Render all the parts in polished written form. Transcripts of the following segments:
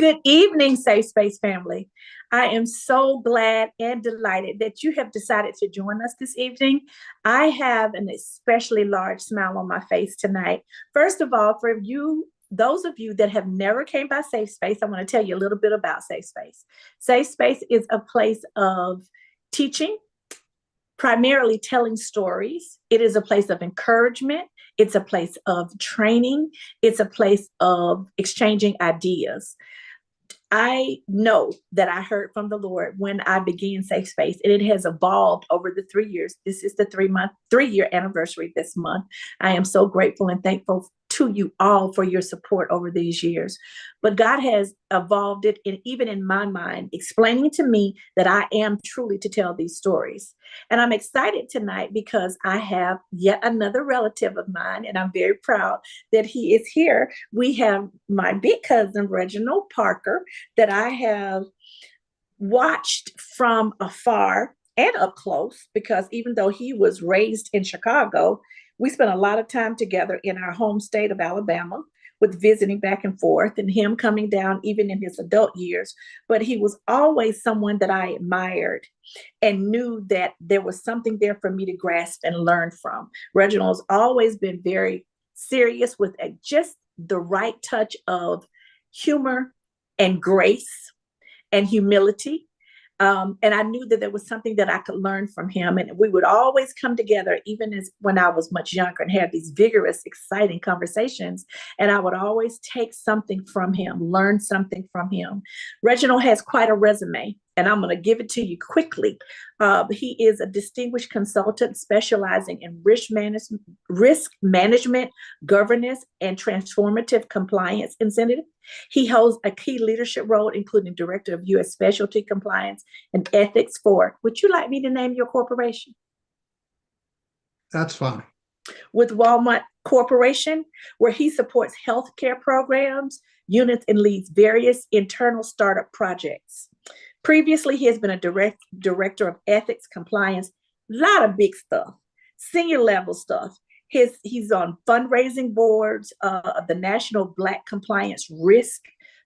Good evening, Safe Space family. I am so glad and delighted that you have decided to join us this evening. I have an especially large smile on my face tonight. First of all, for you, those of you that have never came by Safe Space, I want to tell you a little bit about Safe Space. Safe Space is a place of teaching, primarily telling stories. It is a place of encouragement. It's a place of training. It's a place of exchanging ideas. I know that I heard from the Lord when I began Safe Space, and it has evolved over the 3 years. This is the 3-year anniversary this month. I am so grateful and thankful to you all for your support over these years. But God has evolved it, and even in my mind, explaining to me that I am truly to tell these stories. And I'm excited tonight because I have yet another relative of mine, and I'm very proud that he is here. We have my big cousin, Reginald Parker, that I have watched from afar and up close, because even though he was raised in Chicago, we spent a lot of time together in our home state of Alabama, with visiting back and forth, and him coming down even in his adult years. But he was always someone that I admired and knew that there was something there for me to grasp and learn from. Reginald's always been very serious with just the right touch of humor and grace and humility. And I knew that there was something that I could learn from him. And we would always come together, even as when I was much younger, and have these vigorous, exciting conversations. And I would always take something from him, learn something from him. Reginald has quite a resume, and I'm going to give it to you quickly. He is a distinguished consultant specializing in risk management, governance, and transformative compliance incentive. He holds a key leadership role, including Director of U.S. Specialty Compliance and Ethics for, would you like me to name your corporation? That's fine. With Walmart Corporation, where he supports healthcare programs, units, and leads various internal startup projects. Previously, he has been a director of ethics, compliance, a lot of big stuff, senior level stuff. He's on fundraising boards of the National Black Compliance Risk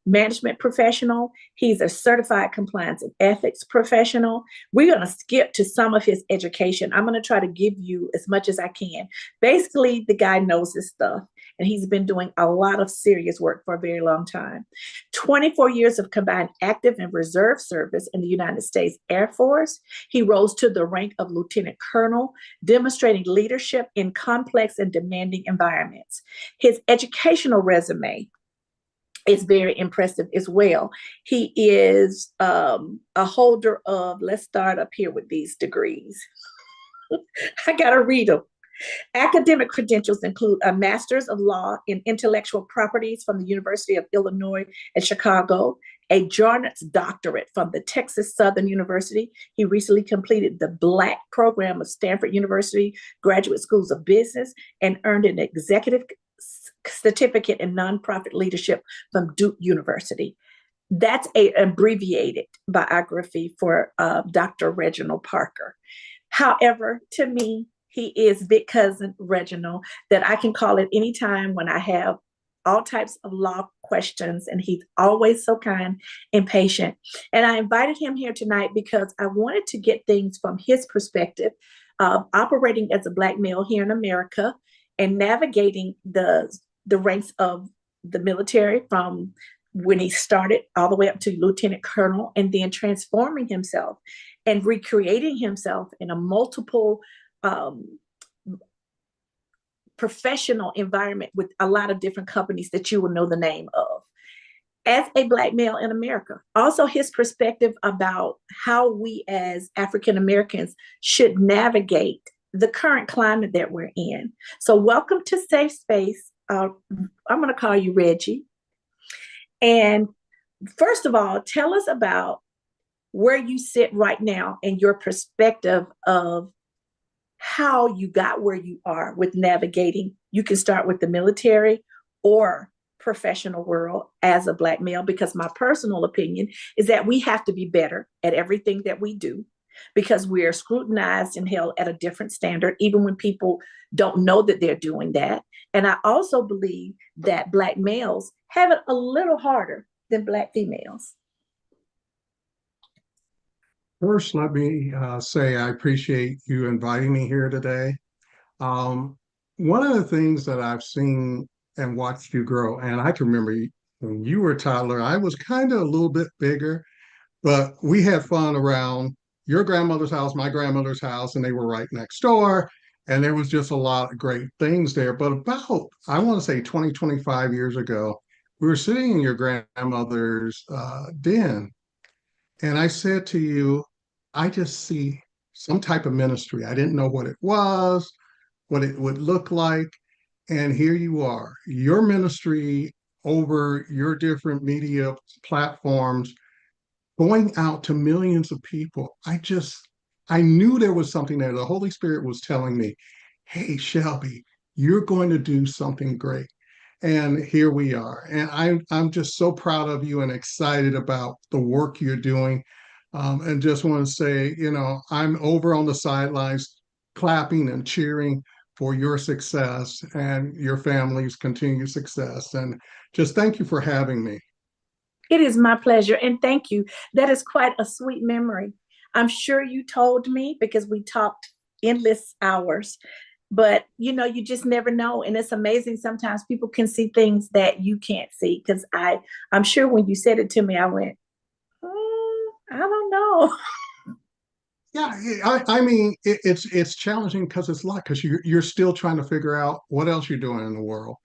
Management Professional. He's a certified compliance and ethics professional. We're going to skip to some of his education. I'm going to try to give you as much as I can. Basically, the guy knows his stuff, and he's been doing a lot of serious work for a very long time. 24 years of combined active and reserve service in the United States Air Force. He rose to the rank of lieutenant colonel, demonstrating leadership in complex and demanding environments. His educational resume is very impressive as well. He is a holder of, let's start up here with these degrees. I got to read them. Academic credentials include a Master's of Law in Intellectual Properties from the University of Illinois at Chicago, a Journals Doctorate from the Texas Southern University. He recently completed the Black program of Stanford University Graduate Schools of Business and earned an executive certificate in nonprofit leadership from Duke University. That's an abbreviated biography for Dr. Reginald Parker. However, to me, he is big cousin Reginald that I can call at any time when I have all types of law questions, and he's always so kind and patient. And I invited him here tonight because I wanted to get things from his perspective of operating as a Black male here in America and navigating the ranks of the military from when he started all the way up to lieutenant colonel, and then transforming himself and recreating himself in a multiple professional environment with a lot of different companies that you will know the name of as a Black male in America. Also, his perspective about how we as African Americans should navigate the current climate that we're in. So welcome to Safe Space. I'm going to call you Reggie. And first of all, tell us about where you sit right now and your perspective of how you got where you are with navigating. You can start with the military or professional world as a Black male, because my personal opinion is that we have to be better at everything that we do, because we are scrutinized and held at a different standard, even when people don't know that they're doing that. And I also believe that Black males have it a little harder than Black females. First, let me say I appreciate you inviting me here today. Um, One of the things that I've seen and watched you grow, and I can remember when you were a toddler, I was kind of a little bit bigger, but we had fun around your grandmother's house, my grandmother's house, and they were right next door. And there was just a lot of great things there. But about, I want to say 20, 25 years ago, we were sitting in your grandmother's den, and I said to you, I just see some type of ministry. I didn't know what it was, what it would look like. And here you are, your ministry over your different media platforms going out to millions of people. I knew there was something there. The Holy Spirit was telling me, hey, Shelby, you're going to do something great. And here we are. And I'm just so proud of you and excited about the work you're doing. And just want to say, I'm over on the sidelines clapping and cheering for your success and your family's continued success. And just thank you for having me. It is my pleasure, and thank you. That is quite a sweet memory. I'm sure you told me because we talked endless hours, but you just never know. And it's amazing sometimes people can see things that you can't see. Because I'm sure when you said it to me, I went, I don't know. Yeah, I mean, it's challenging because it's a lot because you're still trying to figure out what else you're doing in the world,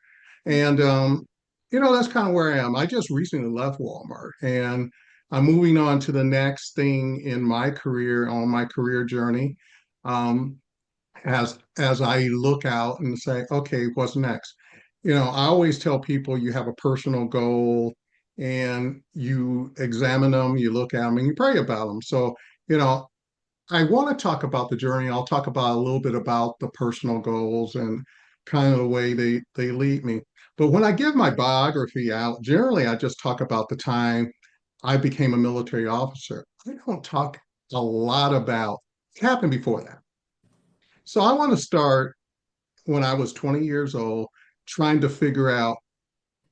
and that's kind of where I am. I just recently left Walmart, and I'm moving on to the next thing in my career on my career journey. Um, as I look out and say, okay, what's next? I always tell people you have a personal goal, and you examine them, you look at them, and you pray about them. So. You know, I want to talk about the journey. I'll talk about a little bit about the personal goals and kind of the way they lead me. But when I give my biography out, generally I just talk about the time I became a military officer. I don't talk a lot about what happened before that. So I want to start when I was 20 years old, trying to figure out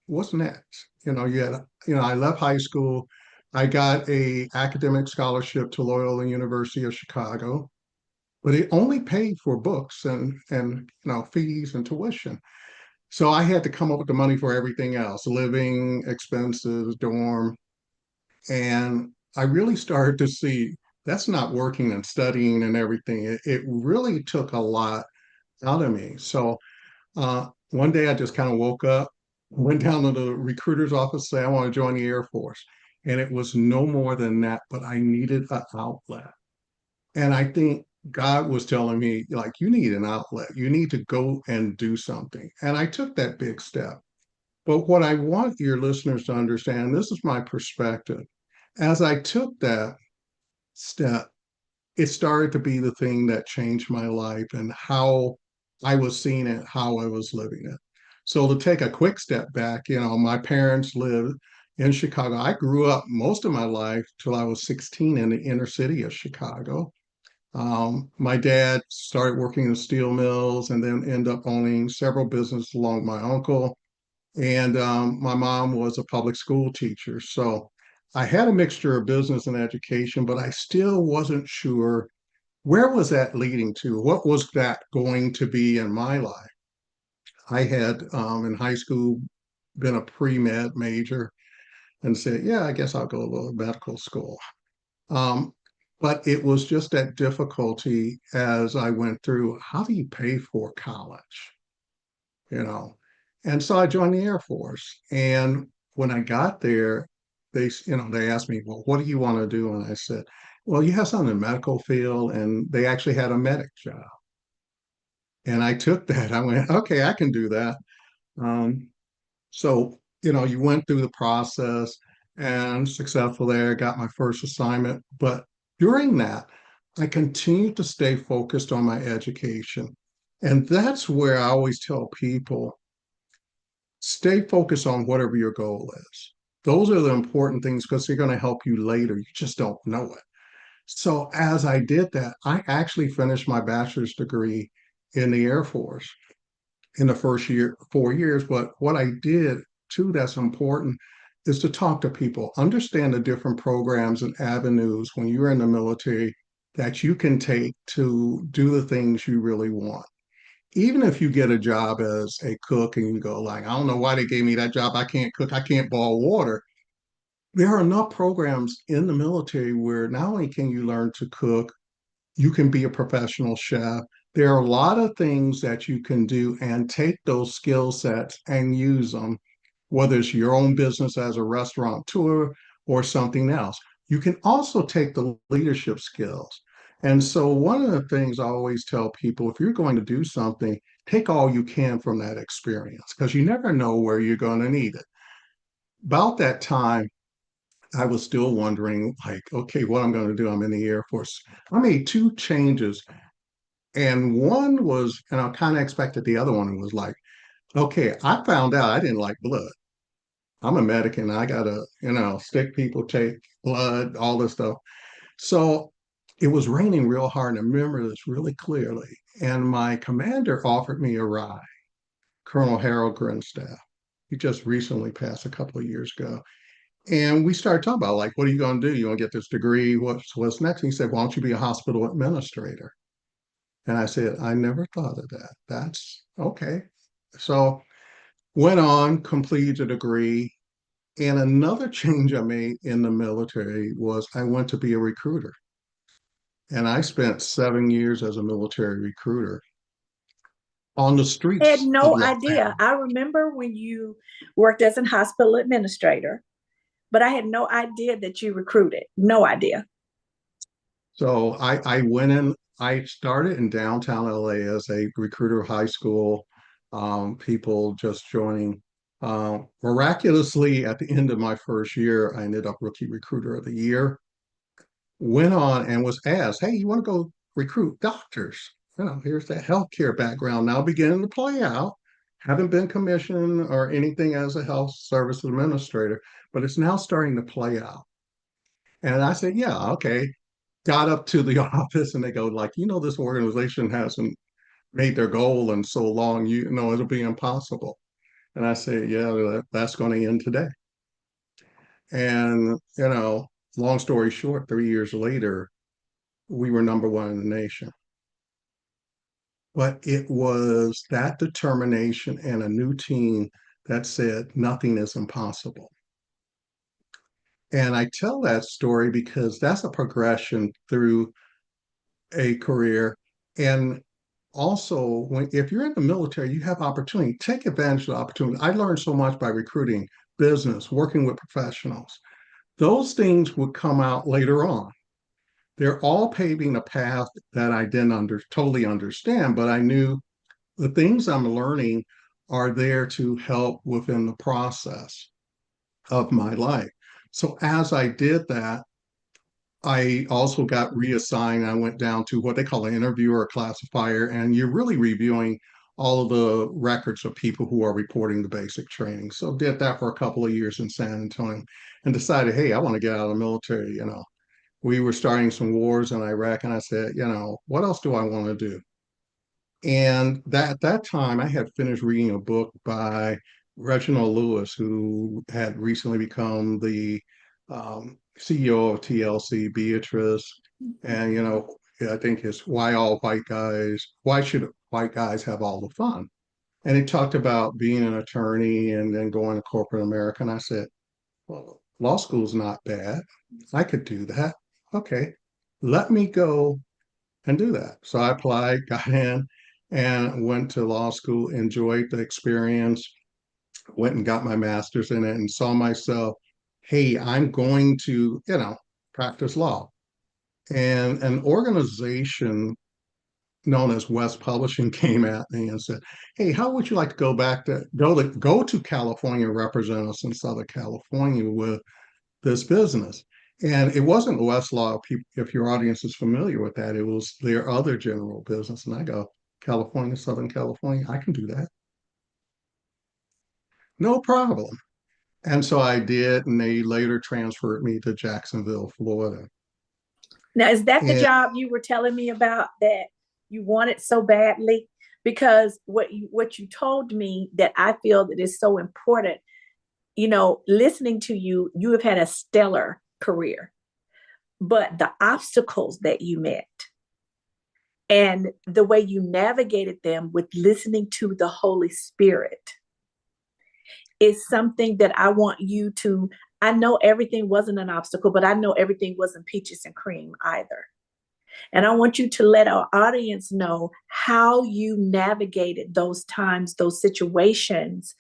what's next. I left high school. I got a academic scholarship to Loyola University of Chicago, but it only paid for books and fees and tuition. So I had to come up with the money for everything else, living expenses, dorm, and I really started to see that's not working and studying and everything. It really took a lot out of me. So one day I just kind of woke up, went down to the recruiter's office, say I want to join the Air Force, and it was no more than that. But I needed an outlet. And I think God was telling me, like, you need an outlet. You need to go and do something. And I took that big step. But what I want your listeners to understand, this is my perspective. As I took that step, it started to be the thing that changed my life and how I was seeing it, how I was living it. So to take a quick step back, my parents lived in Chicago. I grew up most of my life till I was 16 in the inner city of Chicago. My dad started working in steel mills and then ended up owning several businesses along with my uncle. And my mom was a public school teacher. So I had a mixture of business and education, but I still wasn't sure where was that leading to? What was that going to be in my life? I had in high school been a pre-med major and said, yeah, I guess I'll go to medical school. Um, but it was just that difficulty as I went through. How do you pay for college? You know, and so I joined the Air Force. And when I got there, they asked me, well, what do you want to do? And I said, well, you have something in the medical field, and they actually had a medic job. And I took that. I went, okay, I can do that. Um, so, you went through the process and successful there, got my first assignment. But during that, I continued to stay focused on my education. And that's where I always tell people stay focused on whatever your goal is. Those are the important things because they're going to help you later. You just don't know it. So as I did that, I actually finished my bachelor's degree in the Air Force in the first year, 4 years. But what I did too, that's important. is to talk to people, understand the different programs and avenues when you're in the military that you can take to do the things you really want. Even if you get a job as a cook and you go like, I don't know why they gave me that job. I can't cook. I can't boil water. There are enough programs in the military where not only can you learn to cook, you can be a professional chef. There are a lot of things that you can do and take those skill sets and use them, whether it's your own business as a restaurateur or something else. You can also take the leadership skills. And so, one of the things I always tell people, if you're going to do something, take all you can from that experience because you never know where you're going to need it. About that time, I was still wondering, like, okay, what I'm going to do. I'm in the Air Force. I made two changes. And one was, and I kind of expected the other one was like, okay, I found out I didn't like blood. I'm a medic and I gotta, stick people, take blood, all this stuff. So it was raining real hard. And I remember this really clearly. And my commander offered me a ride, Colonel Harold Grinstaff. He just recently passed a couple of years ago. And we started talking about like, what are you going to do? You want to get this degree? What's next? And he said, why don't you be a hospital administrator? And I said, I never thought of that. That's okay. So went on, completed a degree. And another change I made in the military was I went to be a recruiter. And I spent 7 years as a military recruiter on the I had streets of no Los idea. Angeles. I remember when you worked as a hospital administrator, but I had no idea that you recruited. No idea. So I went in, I started in downtown LA as a recruiter high school, people just joining. Miraculously, at the end of my first year, I ended up Rookie Recruiter of the Year. Went on and was asked, hey, you want to go recruit doctors? Here's that healthcare background now beginning to play out. Haven't been commissioned or anything as a health service administrator, but it's now starting to play out. And I said, yeah, okay. Got up to the office and they go like, this organization hasn't made their goal in so long, it'll be impossible. And I say, yeah, that's going to end today. And, long story short, 3 years later, we were number one in the nation. But it was that determination and a new team that said nothing is impossible. And I tell that story because that's a progression through a career. And also, if you're in the military, you have opportunity. Take advantage of the opportunity. I learned so much by recruiting, business, working with professionals. Those things would come out later on. They're all paving a path that I didn't totally understand, but I knew the things I'm learning are there to help within the process of my life. So as I did that, I also got reassigned. I went down to what they call an interviewer or classifier, and you're really reviewing all of the records of people who are reporting the basic training. So did that for a couple of years in San Antonio and decided, hey, I want to get out of the military. We were starting some wars in Iraq, and I said, what else do I want to do? And at that time, I had finished reading a book by Reginald Lewis, who had recently become the CEO of TLC, Beatrice. And, I think it's why should white guys have all the fun? And he talked about being an attorney and then going to corporate America. And I said, well, law school's not bad. I could do that. Okay, let me go and do that. So I applied, got in, and went to law school, enjoyed the experience, went and got my master's in it, and saw myself, hey, I'm going to, practice law. And an organization known as West Publishing came at me and said, hey, how would you like to go to California and represent us in Southern California with this business? And it wasn't Westlaw, if your audience is familiar with that, it was their other general business. And I go, California, Southern California, I can do that. No problem. And so I did, and they later transferred me to Jacksonville, Florida. Now, is that the And job you were telling me about that you wanted so badly? Because what you told me that I feel that is so important, listening to you, you have had a stellar career, but the obstacles that you met and the way you navigated them with listening to the Holy Spirit is something that I want you to. I know everything wasn't an obstacle, but I know everything wasn't peaches and cream either. And I want you to let our audience know how you navigated those times, those situations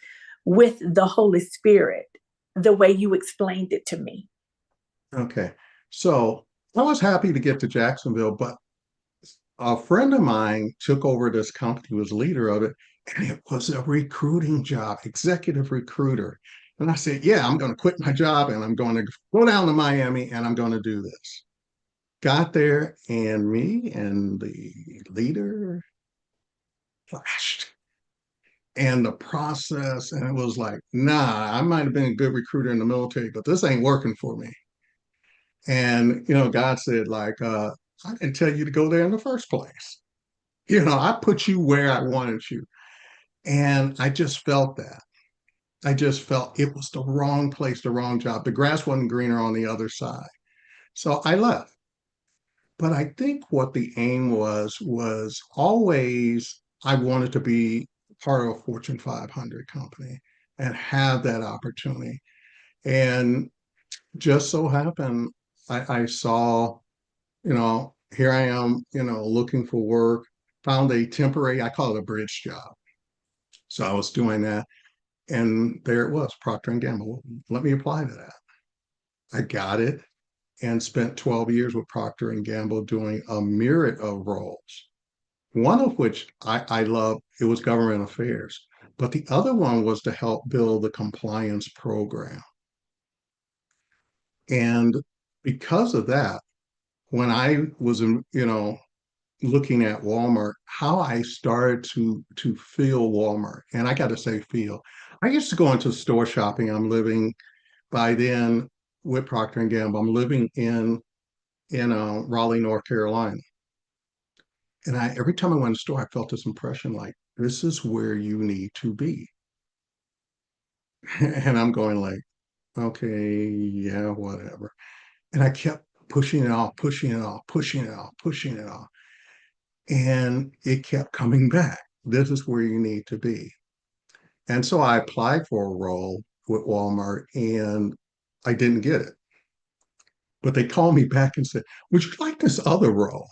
with the Holy Spirit, the way you explained it to me. Okay. So I was happy to get to Jacksonville, but a friend of mine took over this company, was leader of it, and it was a recruiting job, executive recruiter. And I said, yeah, I'm going to quit my job and I'm going to go down to Miami and I'm going to do this. Got there, and me and the leader clashed. And the process, and it was like, nah, I might have been a good recruiter in the military, but this ain't working for me. And, God said, like, I didn't tell you to go there in the first place. I put you where I wanted you. And I just felt that. I just felt it was the wrong place, the wrong job. The grass wasn't greener on the other side. So I left. But I think what the aim was always I wanted to be part of a Fortune 500 company and have that opportunity. And just so happened, I saw, here I am, looking for work, found a temporary, I call it a bridge job. So I was doing that. And there it was, Procter and Gamble. Let me apply to that. I got it and spent 12 years with Procter and Gamble doing a myriad of roles. One of which I love, it was government affairs, but the other one was to help build the compliance program. And because of that, when I was looking at Walmart, how I started to feel Walmart, and I got to say feel. I used to go into store shopping. I'm living by then with Procter and Gamble. I'm living in Raleigh, North Carolina. And every time I went to the store, I felt this impression like, this is where you need to be. And I'm going like, okay, yeah, whatever. And I kept pushing it off, pushing it off, pushing it off, pushing it off. And it kept coming back. This is where you need to be. And so I applied for a role with Walmart and I didn't get it. But they called me back and said, would you like this other role?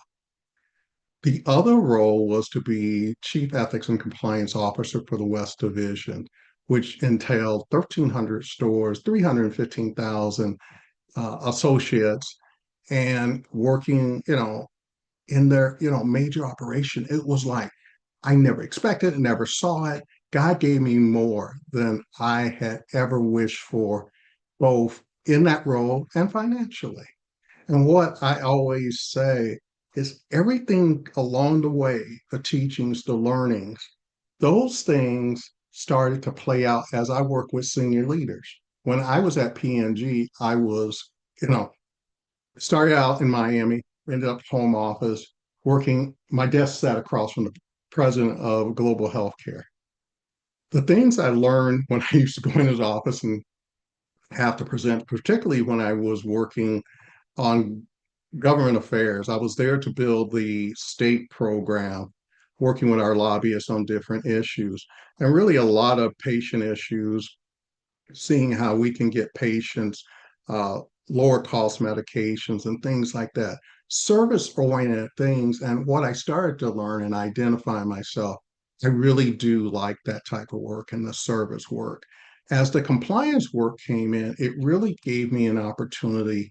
The other role was to be Chief Ethics and Compliance Officer for the West Division, which entailed 1,300 stores, 315,000 associates, and working, in their, major operation. It was like, I never expected it, never saw it. God gave me more than I had ever wished for, both in that role and financially. And what I always say is everything along the way, the teachings, the learnings, those things started to play out as I work with senior leaders. When I was at P&G, I was, started out in Miami, ended up home office, working, my desk sat across from the president of global healthcare. The things I learned when I used to go in his office and have to present, particularly when I was working on government affairs. I was there to build the state program, working with our lobbyists on different issues, and really a lot of patient issues, seeing how we can get patients uh, lower cost medications and things like that. Service oriented things. And what I started to learn and identify myself, I really do like that type of work and the service work. As the compliance work came in, it really gave me an opportunity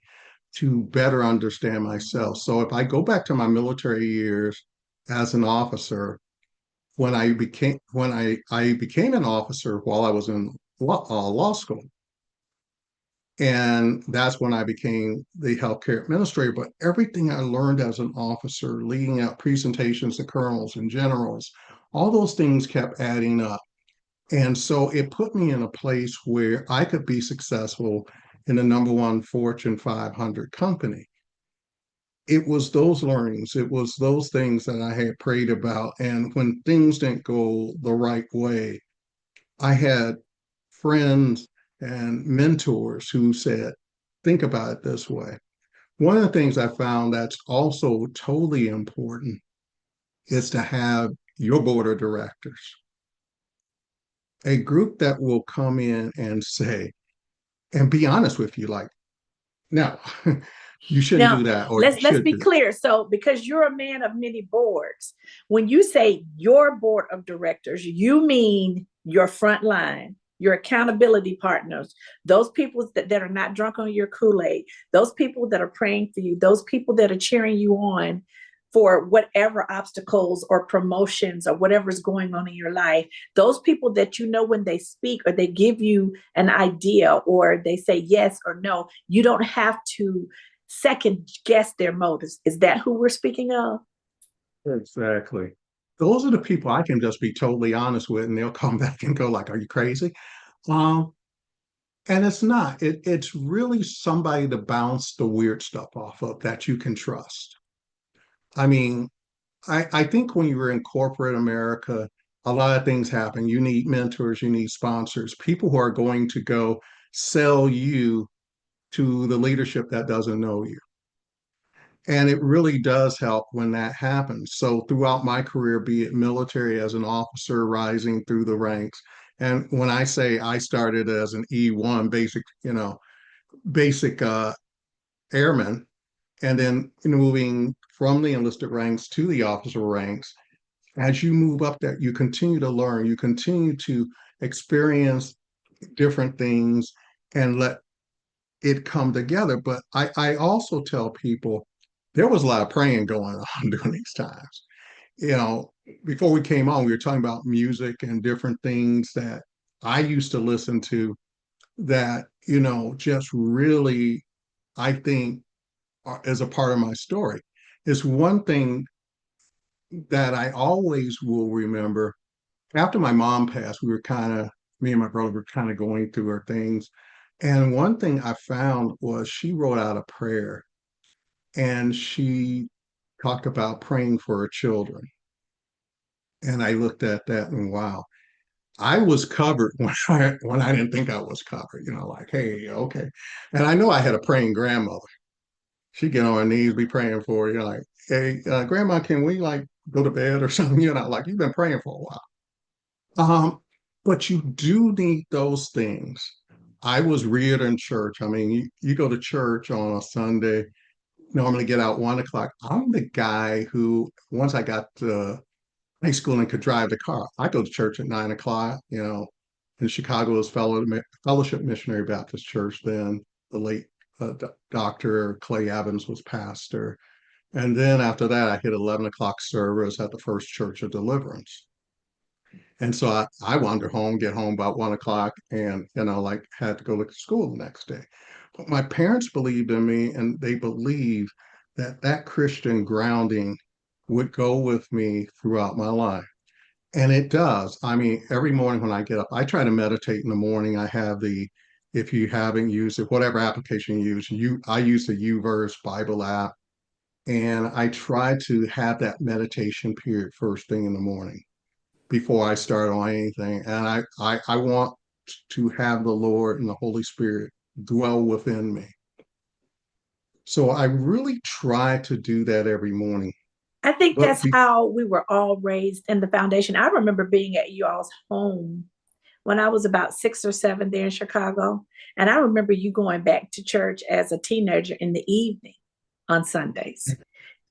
to better understand myself. So if I go back to my military years as an officer, when I became an officer while I was in law school, and that's when I became the healthcare administrator. But everything I learned as an officer, leading out presentations to colonels and generals, all those things kept adding up. And so it put me in a place where I could be successful in the number one Fortune 500 company. It was those learnings, it was those things that I had prayed about. And when things didn't go the right way, I had friends and mentors who said, think about it this way. One of the things I found that's also totally important is to have your board of directors, a group that will come in and say, and be honest with you, like, no, you shouldn't Now, do that, or you let's should be do that. clear. So, because you're a man of many boards, when you say your board of directors, you mean your front line, your accountability partners, those people that are not drunk on your Kool-Aid, those people that are praying for you, those people that are cheering you on for whatever obstacles or promotions or whatever's going on in your life, those people that you know when they speak or they give you an idea or they say yes or no, you don't have to second guess their motives. Is that who we're speaking of? Exactly. Those are the people I can just be totally honest with, and they'll come back and go like, "Are you crazy?" Um, and it's not. It's really somebody to bounce the weird stuff off of that you can trust. I mean, I think when you're in corporate America, a lot of things happen. You need mentors, you need sponsors, people who are going to go sell you to the leadership that doesn't know you. And it really does help when that happens. So throughout my career, be it military as an officer rising through the ranks, and when I say I started as an E1 basic, basic airman, and then moving from the enlisted ranks to the officer ranks, as you move up that, you continue to learn, you continue to experience different things and let it come together. But I also tell people there was a lot of praying going on during these times. You know, before we came on, we were talking about music and different things that I used to listen to that, just really, I think, is a part of my story. It's one thing that I always will remember. After my mom passed, me and my brother were kind of going through our things. And one thing I found was she wrote out a prayer and she talked about praying for her children. And I looked at that and wow, I was covered when I didn't think I was covered, like, hey, okay. And I know I had a praying grandmother. She'd get on her knees, be praying for you, like, hey, grandma, can we like go to bed or something? Like you've been praying for a while. But you do need those things. I was reared in church. I mean, you go to church on a Sunday, normally get out 1 o'clock. I'm the guy who, once I got to high school and could drive the car, I go to church at 9 o'clock. In Chicago was Fellowship Missionary Baptist Church then. The late Dr. Clay Evans was pastor. And then after that, I hit 11 o'clock service at the First Church of Deliverance. And so I wandered home, get home about 1 o'clock, and like had to go to school the next day. But my parents believed in me, and they believed that that Christian grounding would go with me throughout my life. And it does. I mean, every morning when I get up, I try to meditate in the morning. I have if you haven't used it, whatever application I use the UVerse Bible app, and I try to have that meditation period first thing in the morning before I start on anything. And I want to have the Lord and the Holy Spirit dwell within me. So I really try to do that every morning. I think But that's how we were all raised in the foundation. I remember being at you all's home when I was about 6 or 7 there in Chicago. And I remember you going back to church as a teenager in the evening on Sundays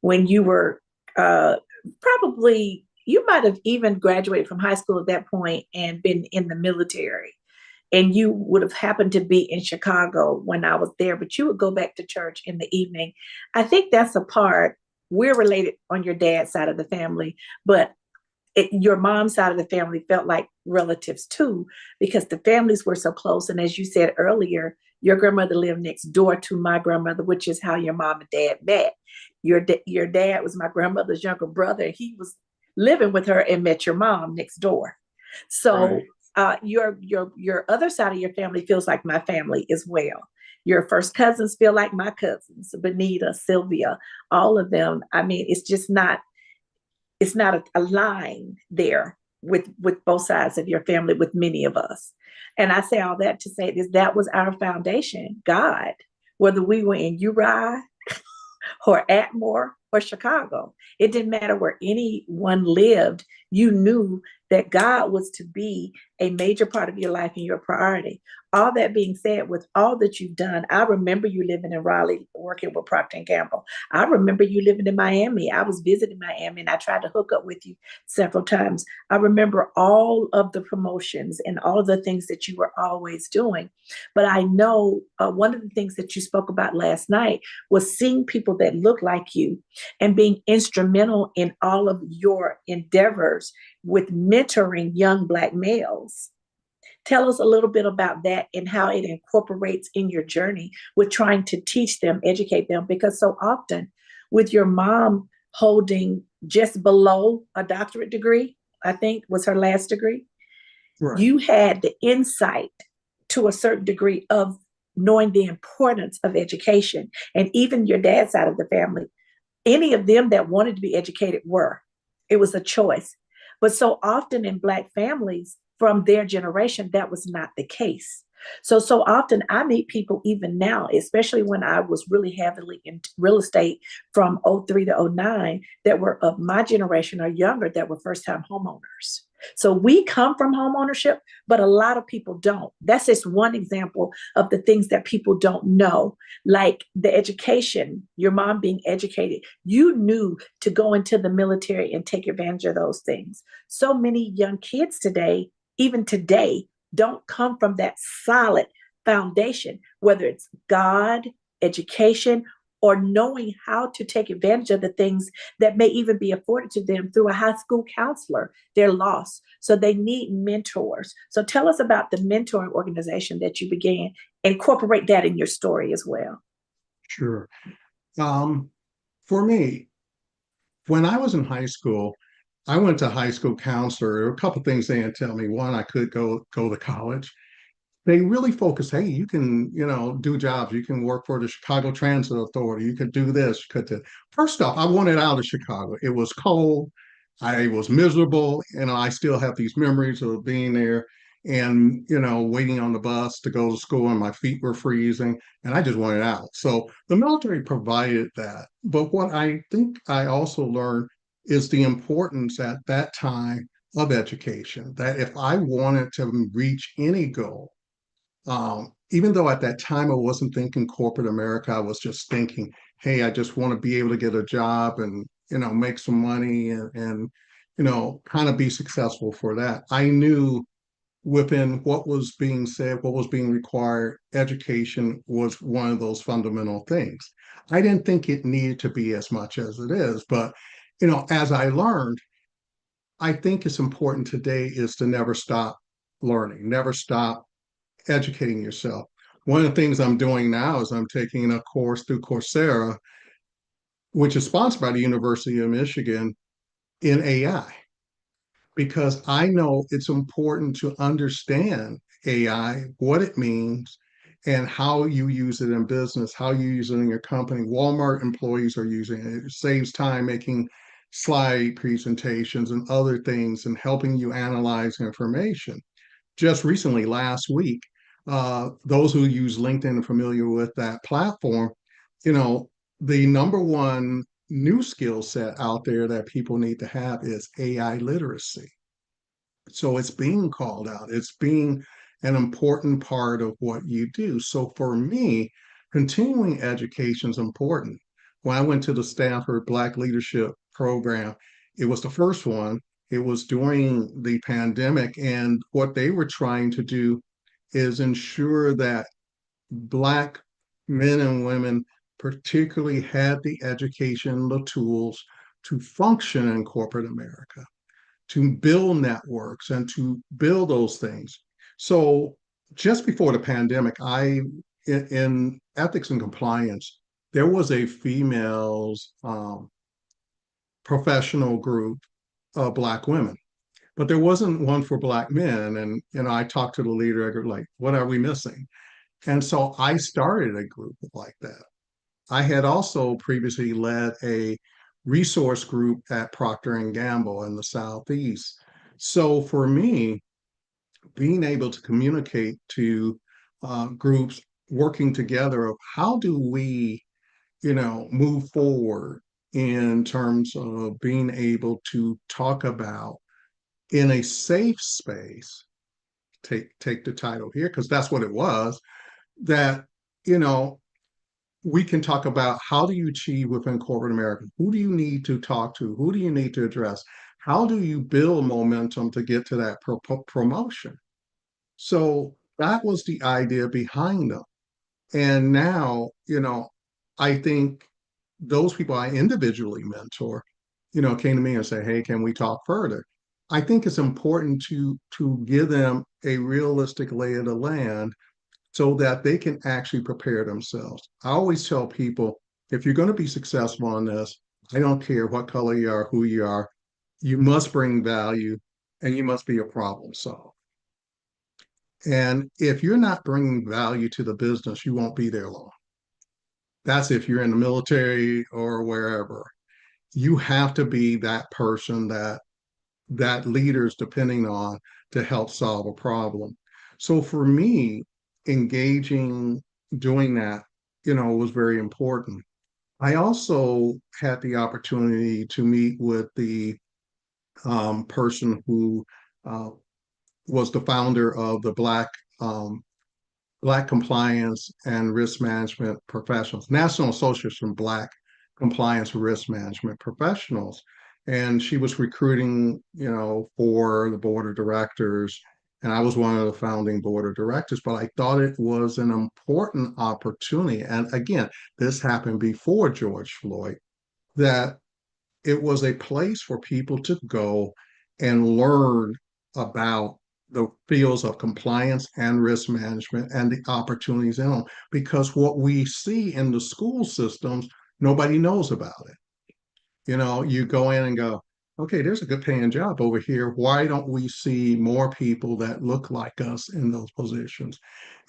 when you were probably, you might have even graduated from high school at that point and been in the military. And you would have happened to be in Chicago when I was there, but you would go back to church in the evening. I think that's a part. We're related on your dad's side of the family, but your mom's side of the family felt like relatives too, because the families were so close. And as you said earlier, your grandmother lived next door to my grandmother, which is how your mom and dad met. Your dad was my grandmother's younger brother. He was living with her and met your mom next door. So right, your other side of your family feels like my family as well. Your first cousins feel like my cousins, Benita, Sylvia, all of them. I mean, it's not a line there. with both sides of your family, with many of us. And I say all that to say this, that was our foundation, God. Whether we were in Uri or Atmore or Chicago. It didn't matter where anyone lived. You knew that God was to be a major part of your life and your priority. All that being said, with all that you've done, I remember you living in Raleigh, working with Procter and Gamble. I remember you living in Miami. I was visiting Miami and I tried to hook up with you several times. I remember all of the promotions and all of the things that you were always doing. But I know one of the things that you spoke about last night was seeing people that look like you and being instrumental in all of your endeavors with mentoring young Black males. Tell us a little bit about that and how it incorporates in your journey with trying to teach them, educate them, because so often with your mom holding just below a doctorate degree, I think was her last degree, Right. you had the insight to a certain degree of knowing the importance of education. And even your dad's side of the family, any of them that wanted to be educated were. It was a choice. But so often in Black families from their generation, that was not the case. So often I meet people even now, especially when I was really heavily in real estate from '03 to '09, that were of my generation or younger that were first time homeowners. So we come from home ownership, but a lot of people don't. That's just one example of the things that people don't know, like the education, your mom being educated. You knew to go into the military and take advantage of those things. So many young kids today, even today, don't come from that solid foundation, whether it's God, education, or knowing how to take advantage of the things that may even be afforded to them through a high school counselor. They're lost. So they need mentors. So tell us about the mentoring organization that you began. Incorporate that in your story as well. Sure. Um, for me, when I was in high school, I went to high school counselor. There were a couple of things they didn't tell me. One, I could go to college. They really focus, hey, you can, do jobs. You can work for the Chicago Transit Authority. You could do this, you could do. First off, I wanted out of Chicago. It was cold. I was miserable. I still have these memories of being there and, waiting on the bus to go to school and my feet were freezing and I just wanted out. So the military provided that. But what I think I also learned is the importance at that time of education, that if I wanted to reach any goal, even though at that time I wasn't thinking corporate America, I was just thinking, hey, I just want to be able to get a job and make some money and kind of be successful for that. I knew within what was being said, what was being required, education was one of those fundamental things. I didn't think it needed to be as much as it is, but as I learned, I think it's important today is to never stop learning, never stop educating yourself. One of the things I'm doing now is I'm taking a course through Coursera, which is sponsored by the University of Michigan in AI, because I know it's important to understand AI, what it means, and how you use it in business, how you use it in your company. Walmart employees are using it. It saves time making slide presentations and other things and helping you analyze information. Just recently, last week, those who use LinkedIn are familiar with that platform. You know, the number one new skill set out there that people need to have is AI literacy. So it's being called out, it's being an important part of what you do. So for me, continuing education is important. When I went to the Stanford Black Leadership Program, it was the first one. It was during the pandemic, and what they were trying to do is ensure that Black men and women, particularly, had the education, the tools to function in corporate America, to build networks and to build those things. So just before the pandemic, in ethics and compliance, there was a females professional group of Black women, but there wasn't one for Black men. And I talked to the leader, I go like, what are we missing? And so I started a group like that. I had also previously led a resource group at Procter and Gamble in the Southeast. So for me, being able to communicate to groups working together of how do we, move forward in terms of being able to talk about in a safe space, take the title here, because that's what it was, that, you know, we can talk about how do you achieve within corporate America? Who do you need to talk to? Who do you need to address? How do you build momentum to get to that promotion? So that was the idea behind them. And now, I think those people I individually mentor, came to me and say, "Hey, can we talk further?" I think it's important to give them a realistic lay of the land so that they can actually prepare themselves. I always tell people, if you're going to be successful on this, I don't care what color you are, who you are, you must bring value and you must be a problem solver. And if you're not bringing value to the business, you won't be there long. That's if you're in the military or wherever. You have to be that person that leaders depending on to help solve a problem. So for me, engaging doing that, was very important. I also had the opportunity to meet with the person who uh, was the founder of the um, Black Compliance and Risk Management Professionals, National Association of Black Compliance and Risk Management Professionals. And she was recruiting, for the board of directors. And I was one of the founding board of directors, but I thought it was an important opportunity. And again, this happened before George Floyd, that it was a place for people to go and learn about the fields of compliance and risk management and the opportunities in them. Because what we see in the school systems, nobody knows about it. You go in and go, okay, there's a good paying job over here. Why don't we see more people that look like us in those positions?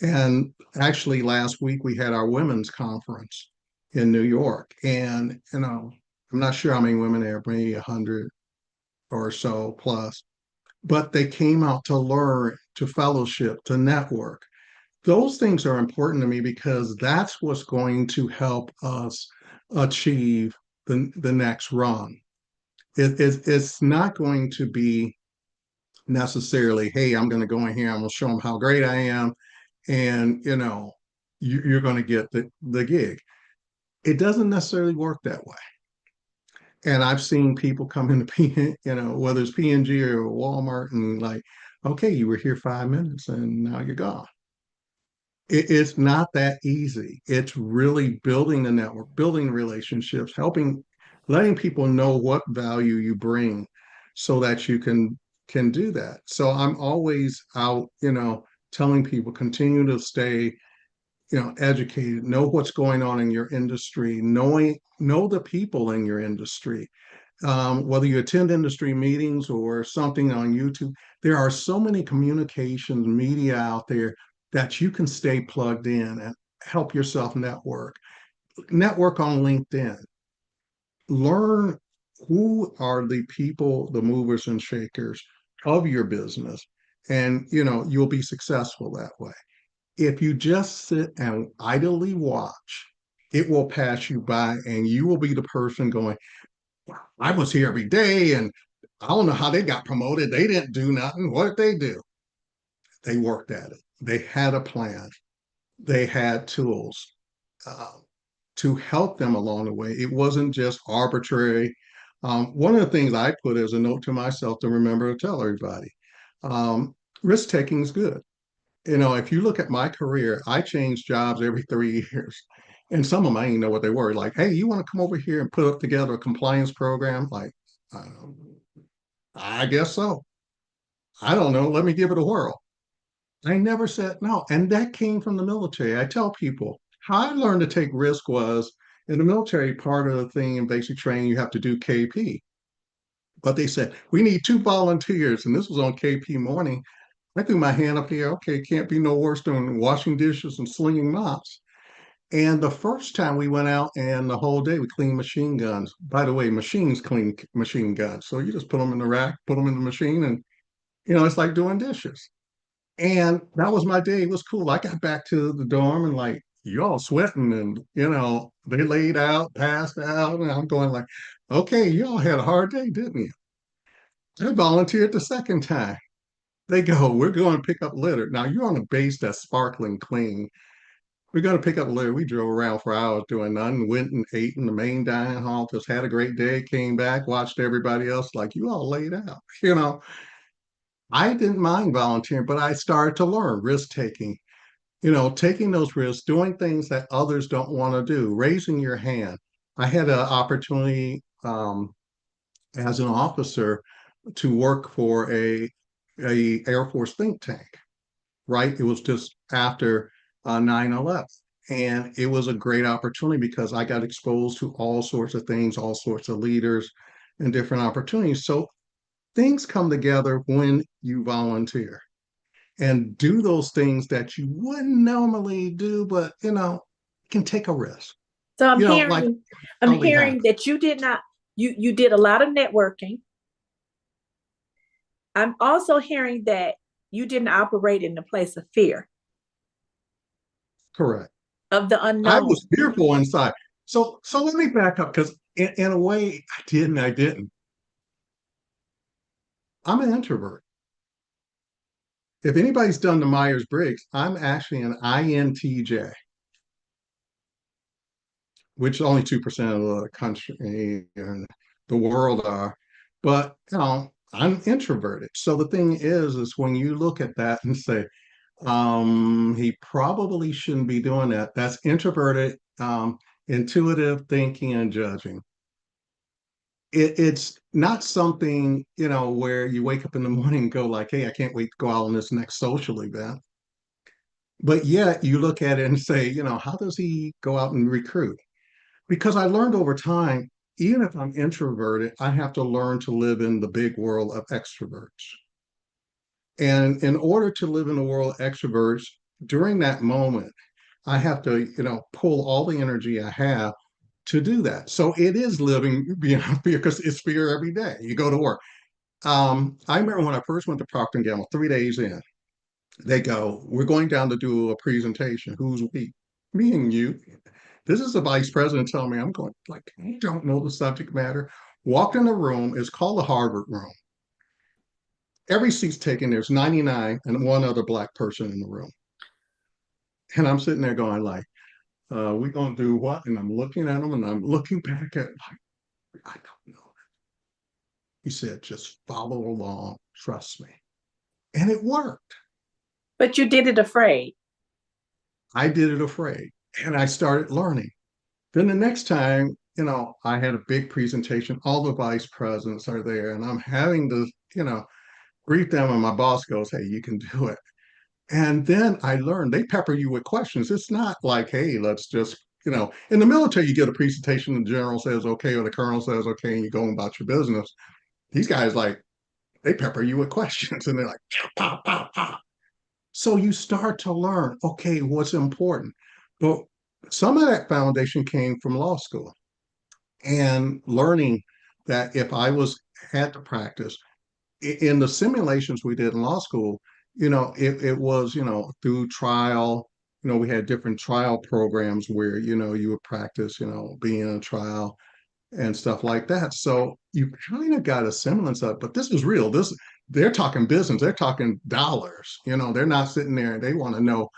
And actually, last week we had our women's conference in New York. And, I'm not sure how many women there, maybe 100 or so plus, but they came out to learn, to fellowship, to network. Those things are important to me because that's what's going to help us achieve the next run. It's not going to be necessarily, hey, I'm going to go in here, I'm going to show them how great I am, and you're going to get the gig. It doesn't necessarily work that way. And I've seen people come into whether it's P&G or Walmart, and like, okay, you were here 5 minutes and now you're gone. It's not that easy. It's really building the network, building relationships, letting people know what value you bring so that you can do that. So I'm always out, telling people continue to stay, educated, know what's going on in your industry, know the people in your industry. Whether you attend industry meetings or something on YouTube, there are so many communications media out there that you can stay plugged in and help yourself network. Network on LinkedIn. Learn who are the people, the movers and shakers of your business, and you'll be successful that way. If you just sit and idly watch, it will pass you by, and you will be the person going, "Wow, I was here every day, and I don't know how they got promoted. They didn't do nothing. What did they do?" They worked at it. They had a plan. They had tools uh, to help them along the way. It wasn't just arbitrary. One of the things I put as a note to myself to remember to tell everybody, um, risk taking is good. If you look at my career, I changed jobs every 3 years. And some of them I didn't know what they were. Like, hey, you want to come over here and put up together a compliance program? Like, um, I guess so. I don't know. Let me give it a whirl. I never said no. And that came from the military. I tell people how I learned to take risk was in the military, part of the thing in basic training, you have to do KP. But they said, we need 2 volunteers. And this was on KP morning. I threw my hand up here. Okay, can't be no worse than washing dishes and slinging mops. And the first time we went out and the whole day we cleaned machine guns. By the way, machines clean machine guns. So you just put them in the rack, put them in the machine, and It's like doing dishes. And that was my day. It was cool. I got back to the dorm and like, you all sweating and, they laid out, passed out. And I'm going like, okay, you all had a hard day, didn't you? I volunteered the second time. They go, we're going to pick up litter. Now you're on a base that's sparkling clean. We're going to pick up litter. We drove around for hours doing nothing, went and ate in the main dining hall, just had a great day, came back, watched everybody else like you all laid out. I didn't mind volunteering, but I started to learn risk taking, taking those risks, doing things that others don't want to do, raising your hand. I had an opportunity as an officer to work for a Air Force think tank, right? It was just after 9/11. And it was a great opportunity because I got exposed to all sorts of things, all sorts of leaders and different opportunities. So things come together when you volunteer and do those things that you wouldn't normally do, but can take a risk. So Like I'm Shelby hearing happened. that you did not, you did a lot of networking. I'm also hearing that you didn't operate in the place of fear, Correct. of the I unknown. was fearful inside. So let me back up because in a way I did and I didn't. I'm an introvert. If anybody's done the Myers-Briggs, I'm actually an INTJ, which only 2% of the country and the world are. But I'm introverted. So the thing is when you look at that and say, he probably shouldn't be doing that. That's introverted, intuitive thinking and judging. It's not something, where you wake up in the morning and go like, hey, I can't wait to go out on this next social event. But yet you look at it and say, how does he go out and recruit? Because I learned over time, even if I'm introverted, I have to learn to live in the big world of extroverts. And in order to live in the world of extroverts, during that moment, I have to, pull all the energy I have to do that. So it is living beyond fear because it's fear every day. You go to work. I remember when I first went to Procter and Gamble, 3 days in, they go, "We're going down to do a presentation. Who's we? Me and you." This is the vice president telling me, I'm going like, I don't know the subject matter. Walked in the room. It's called the Harvard room. Every seat's taken. There's 99 and one other black person in the room. And I'm sitting there going like, we gonna do what? And I'm looking at him and I'm looking back at like, I don't know. He said, just follow along, trust me. And it worked. But you did it afraid. I did it afraid. And I started learning. Then the next time, I had a big presentation. All the vice presidents are there, and I'm having to, greet them. And my boss goes, hey, you can do it. And then I learned they pepper you with questions. It's not like, hey, let's just, in the military, you get a presentation, and the general says, okay, or the colonel says, okay, and you go about your business. These guys, like, they pepper you with questions, and they're like, pop, pop, pop. So you start to learn, okay, what's important. But some of that foundation came from law school and learning that if I was had to practice in the simulations we did in law school, it was, through trial, we had different trial programs where, you would practice, being in a trial and stuff like that. So you kind of got a semblance of, but this is real. They're talking business, they're talking dollars, they're not sitting there and they want to know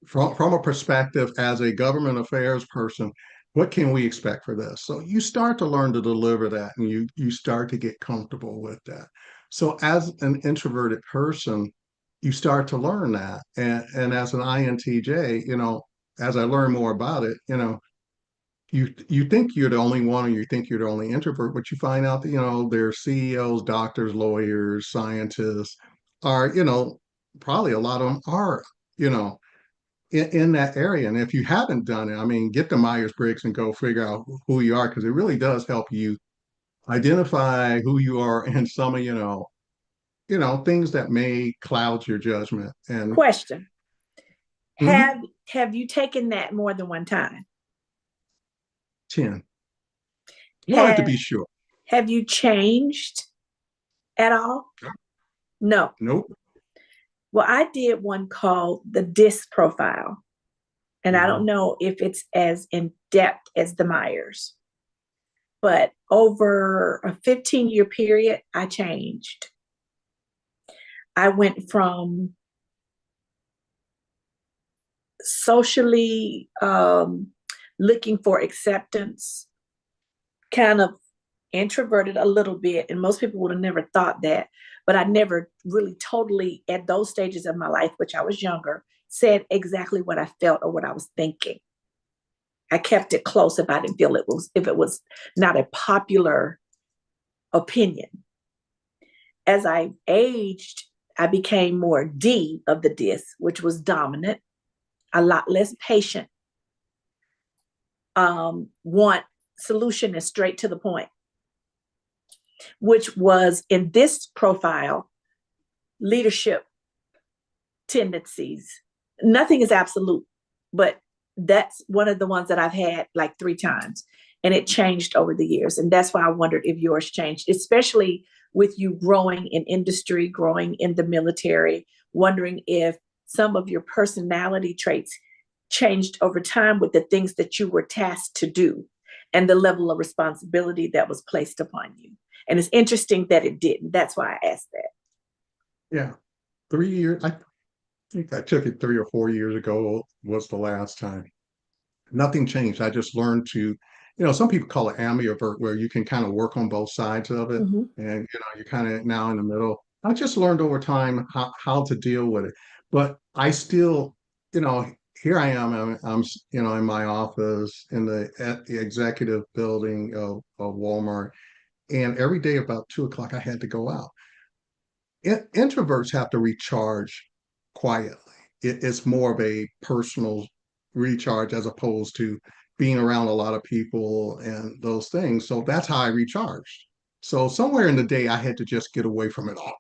from a perspective as a government affairs person, what can we expect for this? So you start to learn to deliver that and you start to get comfortable with that. So as an introverted person, you start to learn that. And as an INTJ, as I learn more about it, you think you're the only one or you think you're the only introvert, but you find out that, there's CEOs, doctors, lawyers, scientists are, probably a lot of them are, you know, in that area. And if you haven't done it, I mean, get the Myers-Briggs and go figure out who you are because it really does help you identify who you are and some of, things that may cloud your judgment. And Question. mhm, Have you taken that more than one time? 10. Wanted to Have be sure. have you changed at all? No. Nope. Well, I did one called the DISC profile, and I Hmm. don't know if it's as in depth as the Myers, but over a 15-year period, I changed. I went from socially looking for acceptance, kind of introverted a little bit, and most people would have never thought that, but I never really totally at those stages of my life, which I was younger, said exactly what I felt or what I was thinking. I kept it close if I didn't feel it was, if it was not a popular opinion. As I aged, I became more D of the DIS, which was dominant, a lot less patient, want solution is straight to the point, which was in this profile leadership tendencies. Nothing is absolute, but that's one of the ones that I've had like 3 times, and it changed over the years. And that's why I wondered if yours changed, especially with you growing in industry, growing in the military, wondering if some of your personality traits changed over time with the things that you were tasked to do and the level of responsibility that was placed upon you. And it's interesting that it didn't. That's why I asked that. Yeah. 3 years. I think I took it 3 or 4 years ago was the last time. Nothing changed. I just learned to, some people call it ambivert, where you can kind of work on both sides of it. Mm-hmm. And, you're kind of now in the middle. I just learned over time how to deal with it. But I still, you know, here I am, in my office in at the executive building of Walmart. And every day about 2 o'clock, I had to go out. Introverts have to recharge quietly. It's more of a personal recharge as opposed to being around a lot of people and those things. So that's how I recharged. So somewhere in the day, I had to just get away from it all,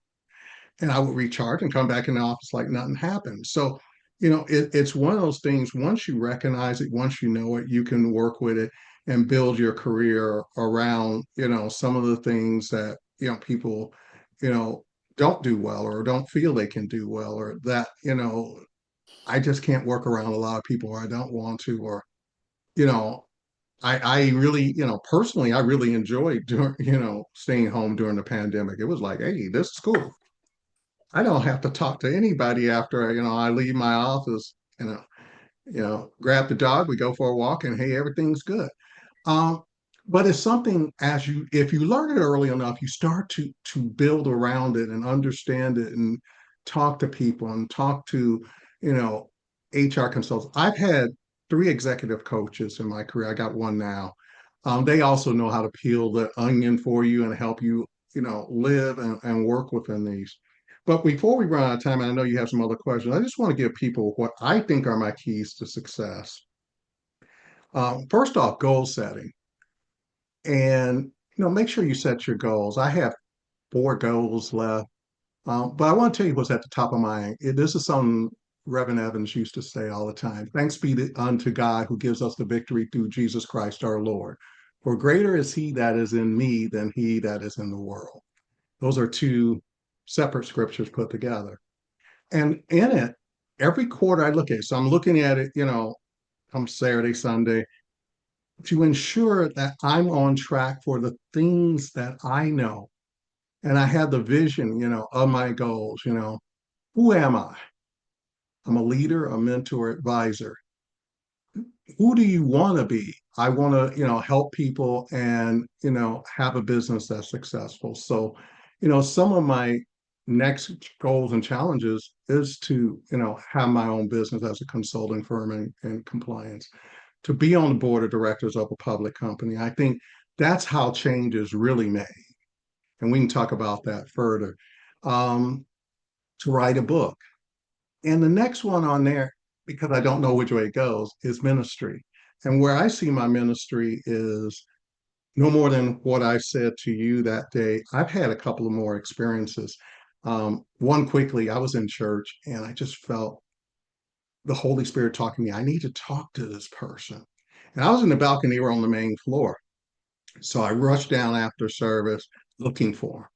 and I would recharge and come back in the office like nothing happened. So, it's one of those things. Once you recognize it, once you know it, you can work with it and build your career around, some of the things that, people, you know, don't do well or don't feel they can do well, or that, I just can't work around a lot of people, or I don't want to, or, you know, I really, personally, I really enjoyed doing, staying home during the pandemic. It was like, hey, this is cool. I don't have to talk to anybody after, I leave my office, grab the dog, we go for a walk, and hey, everything's good. Um, but it's something, if you learn it early enough, you start to build around it and understand it and talk to people and talk to, you know, HR consultants. I've had 3 executive coaches in my career. I got one now. They also know how to peel the onion for you and help you, live and work within these. But before we run out of time, and I know you have some other questions, I just want to give people what I think are my keys to success. First off, goal setting, and make sure you set your goals. I have 4 goals left, but I want to tell you what's at the top of mind. This is something Reverend Evans used to say all the time. Thanks be unto God who gives us the victory through Jesus Christ our Lord. For greater is he that is in me than he that is in the world. Those are 2 separate scriptures put together. And in it, every quarter I look at it. So I'm looking at it, come Saturday, Sunday, to ensure that I'm on track for the things that I know. And I have the vision, of my goals, who am I? I'm a leader, a mentor, advisor. Who do you want to be? I want to, help people and, have a business that's successful. So, some of my next goals and challenges is to, have my own business as a consulting firm in compliance, to be on the board of directors of a public company. I think that's how change is really made. And we can talk about that further. Um, to write a book. And the next one on there, because I don't know which way it goes, is ministry. And where I see my ministry is no more than what I said to you that day. I've had a couple of more experiences. One quickly, I was in church and I just felt the Holy Spirit talking to me. I need to talk to this person. And I was in the balcony, they were on the main floor. So I rushed down after service looking for him.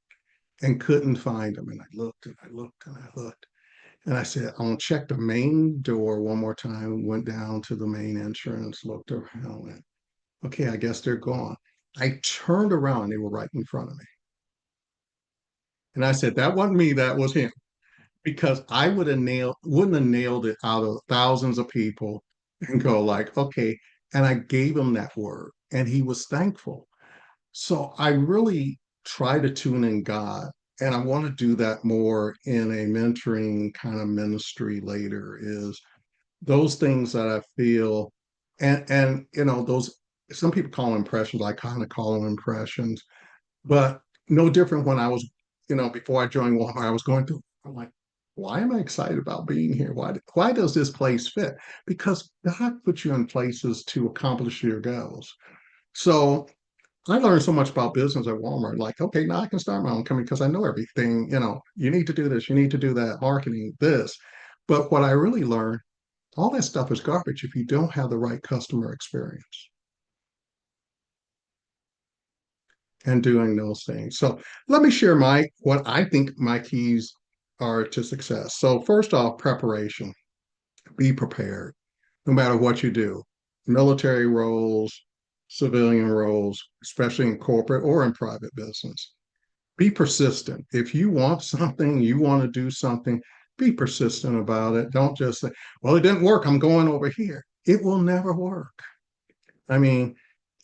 and couldn't find him. And I looked and I looked and I looked. And I said, I'm gonna check the main door one more time. Went down to the main entrance, looked around, went, okay, I guess they're gone. I turned around, they were right in front of me. And I said, that wasn't me, that was him. Because I wouldn't have nailed it out of thousands of people and go like, okay. And I gave him that word and he was thankful. So I really try to tune in God. And I want to do that more in a mentoring kind of ministry later is those things that I feel and those some people call them impressions. I kind of call them impressions, but no different when I was, before I joined Walmart, I was going through, I'm like, why am I excited about being here? Why does this place fit? Because God puts you in places to accomplish your goals. So I learned so much about business at Walmart. Like, okay, now I can start my own company because I know everything. You need to do this, you need to do that, marketing, this. But what I really learned, all that stuff is garbage if you don't have the right customer experience and doing those things. So let me share what I think my keys are to success. So first off, preparation. Be prepared, no matter what you do. Military roles, civilian roles, especially in corporate or in private business. Be persistent. If you want something, you want to do something, be persistent about it. Don't just say, well, it didn't work. I'm going over here. It will never work. I mean,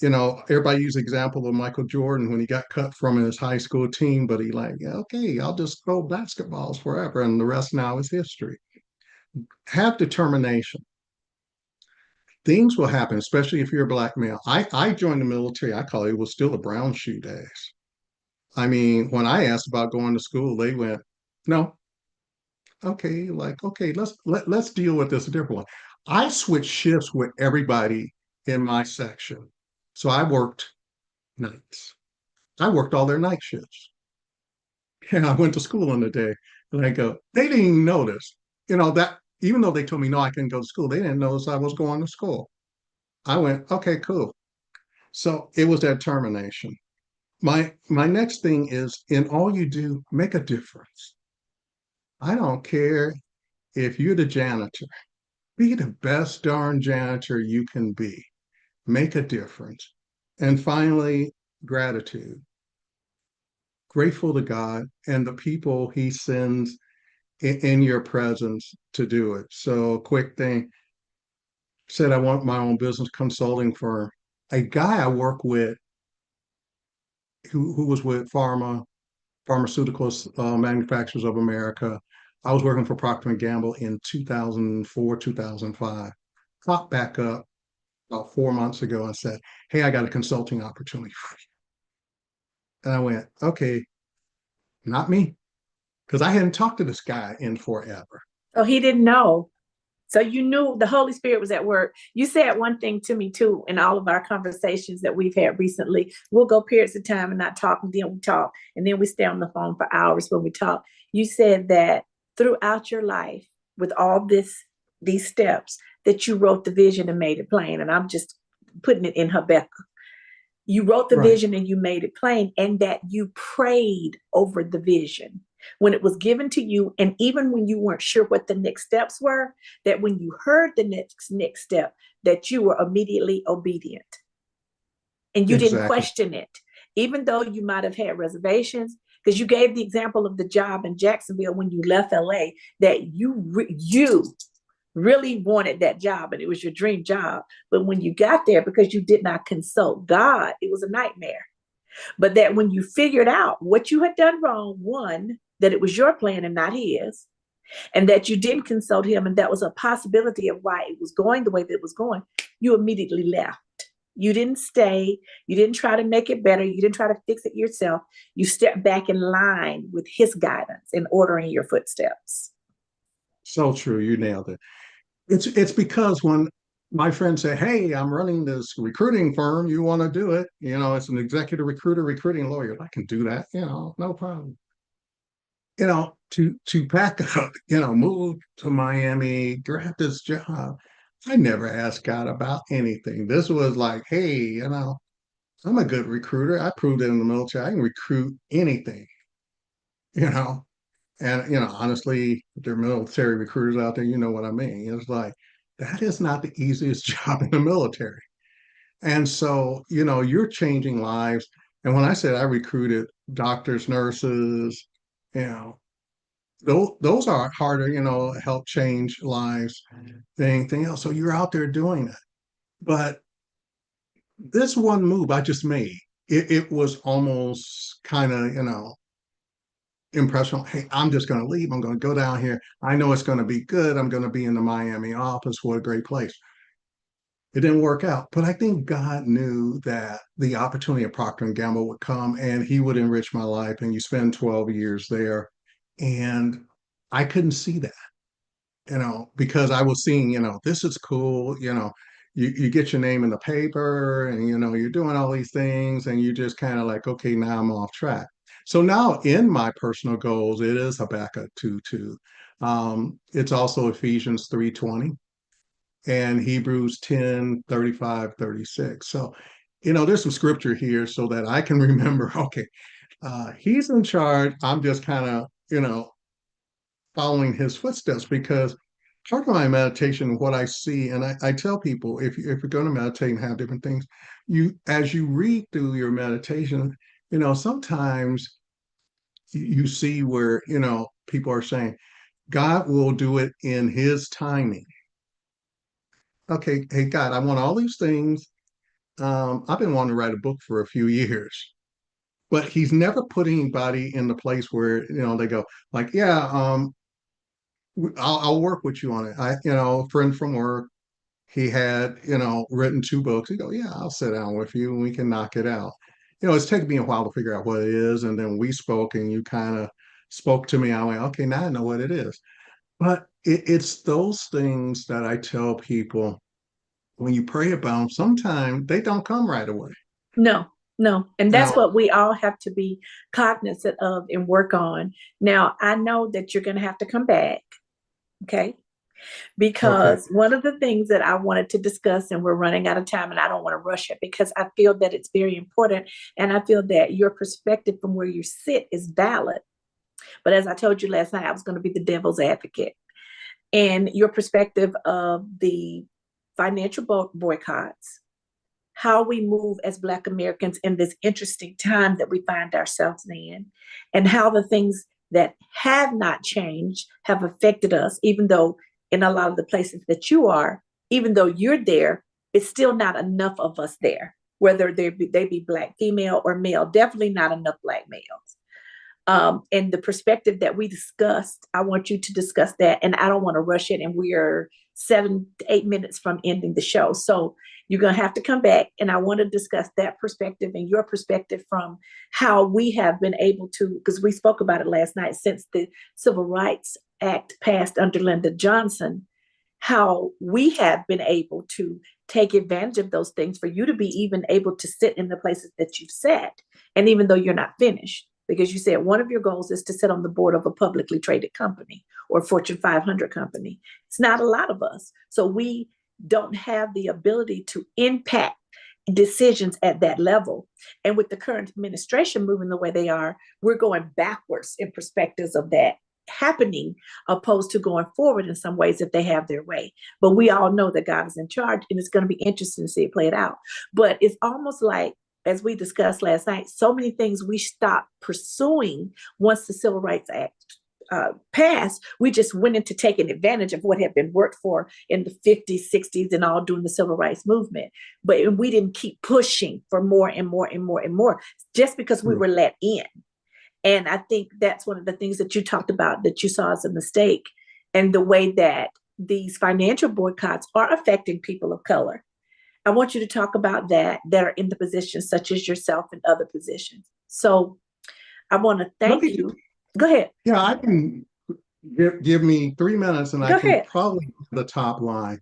everybody use the example of Michael Jordan when he got cut from his high school team, but he like, yeah, okay, I'll just throw basketballs forever. And the rest now is history. Have determination. Things will happen, especially if you're a black male. I joined the military, I call it was still the brown shoe days. I mean, when I asked about going to school, they went, no, okay, like, okay, let's deal with this a different way. I switched shifts with everybody in my section. So I worked nights. I worked all their night shifts. And I went to school in the day. And I go, they didn't even notice. That even though they told me no, I couldn't go to school, they didn't notice I was going to school. I went, okay, cool. So it was that determination. My next thing is in all you do, make a difference. I don't care if you're the janitor, be the best darn janitor you can be. Make a difference. And finally, gratitude. Grateful to God and the people He sends in your presence to do it. So, quick thing said, I want my own business consulting firm. A guy I work with who was with Pharmaceuticals Manufacturers of America. I was working for Procter and Gamble in 2004, 2005. Popped back up about 4 months ago and said, hey, I got a consulting opportunity for you. And I went, okay, not me. Because I hadn't talked to this guy in forever. Oh, he didn't know. So you knew the Holy Spirit was at work. You said one thing to me too in all of our conversations that we've had recently. We'll go periods of time and not talk, and then we talk, and then we stay on the phone for hours when we talk. You said that throughout your life, with all these steps, that you wrote the vision and made it plain. And I'm just putting it in Habakkuk. You wrote the Right. vision and you made it plain, and that you prayed over the vision when it was given to you. And even when you weren't sure what the next steps were, that when you heard the next step, that you were immediately obedient and you didn't Exactly. question it, even though you might have had reservations. Because you gave the example of the job in Jacksonville when you left LA, that you really wanted that job and it was your dream job. But when you got there, because you did not consult God, it was a nightmare. But that when you figured out what you had done wrong, one, that it was your plan and not his, and that you didn't consult him, and that was a possibility of why it was going the way that it was going, you immediately left. You didn't stay. You didn't try to make it better. You didn't try to fix it yourself. You stepped back in line with his guidance in ordering your footsteps. So true. You nailed it. It's because when my friends say, hey, I'm running this recruiting firm, you want to do it? It's an executive recruiter, recruiting lawyer. I can do that, no problem. To pack up, move to Miami, grab this job. I never asked God about anything. This was like, hey, I'm a good recruiter. I proved it in the military. I can recruit anything. you know. And honestly, there are military recruiters out there, you know what I mean. It's like that is not the easiest job in the military. And so, you're changing lives. And when I said I recruited doctors, nurses, you know, those are harder, help change lives than anything else. So you're out there doing it. But this one move I just made, it was almost kind of, impressional. Hey, I'm just going to leave. I'm going to go down here. I know it's going to be good. I'm going to be in the Miami office. What a great place. It didn't work out, but I think God knew that the opportunity at Procter and Gamble would come and he would enrich my life. And you spend 12 years there. And I couldn't see that, because I was seeing, this is cool, you get your name in the paper and, you're doing all these things and you just kind of like, okay, now I'm off track. So now in my personal goals, it is Habakkuk 2:2. It's also Ephesians 3:20 and Hebrews 10:35-36. So, there's some scripture here so that I can remember, okay, he's in charge. I'm just kind of, following his footsteps because part of my meditation, what I see, and I tell people if you're going to meditate and have different things, as you read through your meditation, sometimes you see where, people are saying, God will do it in his timing. Okay, hey God, I want all these things. I've been wanting to write a book for a few years, but he's never put anybody in the place where, they go, like, yeah, I'll work with you on it. A friend from work, he had, written two books. He go, yeah, I'll sit down with you and we can knock it out. It's taken me a while to figure out what it is. And then we spoke and you kind of spoke to me. I went, okay, now I know what it is. But it's those things that I tell people when you pray about them, sometimes they don't come right away. No, no. And You that's know, what we all have to be cognizant of and work on. Now, I know that you're going to have to come back. Okay. okay. Because one of the things that I wanted to discuss, and we're running out of time, and I don't want to rush it because I feel that it's very important. And I feel that your perspective from where you sit is valid. But as I told you last night, I was going to be the devil's advocate. And your perspective of the financial boycotts, how we move as Black Americans in this interesting time that we find ourselves in, and how the things that have not changed have affected us, even though in a lot of the places that you are, even though you're there, it's still not enough of us there, whether they be Black female or male, definitely not enough Black males. And the perspective that we discussed, I want you to discuss that. And I don't want to rush it. And we are 7 to 8 minutes from ending the show. So you're going to have to come back. And I want to discuss that perspective and your perspective from how we have been able to, because we spoke about it last night, since the Civil Rights Act passed under Lyndon Johnson, how we have been able to take advantage of those things for you to be even able to sit in the places that you've sat. And even though you're not finished, because you said one of your goals is to sit on the board of a publicly traded company or Fortune 500 company. It's not a lot of us. So we don't have the ability to impact decisions at that level. And with the current administration moving the way they are, we're going backwards in perspectives of that happening, opposed to going forward in some ways if they have their way. But we all know that God is in charge, and it's going to be interesting to see it play it out. But it's almost like, as we discussed last night, so many things we stopped pursuing once the Civil Rights Act passed. We just went into taking advantage of what had been worked for in the 50s, 60s, and all during the Civil Rights movement. But we didn't keep pushing for more and more and more and more just because we were let in. And I think that's one of the things that you talked about that you saw as a mistake, and the way that these financial boycotts are affecting people of color. I want you to talk about that are in the positions such as yourself and other positions. So I want to Let thank me, you. Go ahead. yeah, I can give me 3 minutes and I Go can ahead. probably the top line.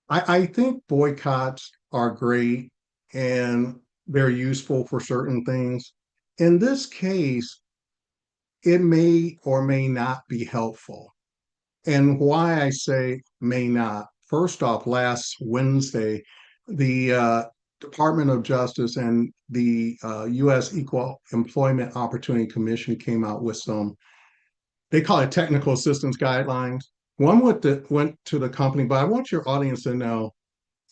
I think boycotts are great and they're useful for certain things. In this case, it may or may not be helpful. And why I say may not. First off, last Wednesday, the Department of Justice and the U.S. Equal Employment Opportunity Commission came out with some, they call it technical assistance guidelines. One went to the company, but I want your audience to know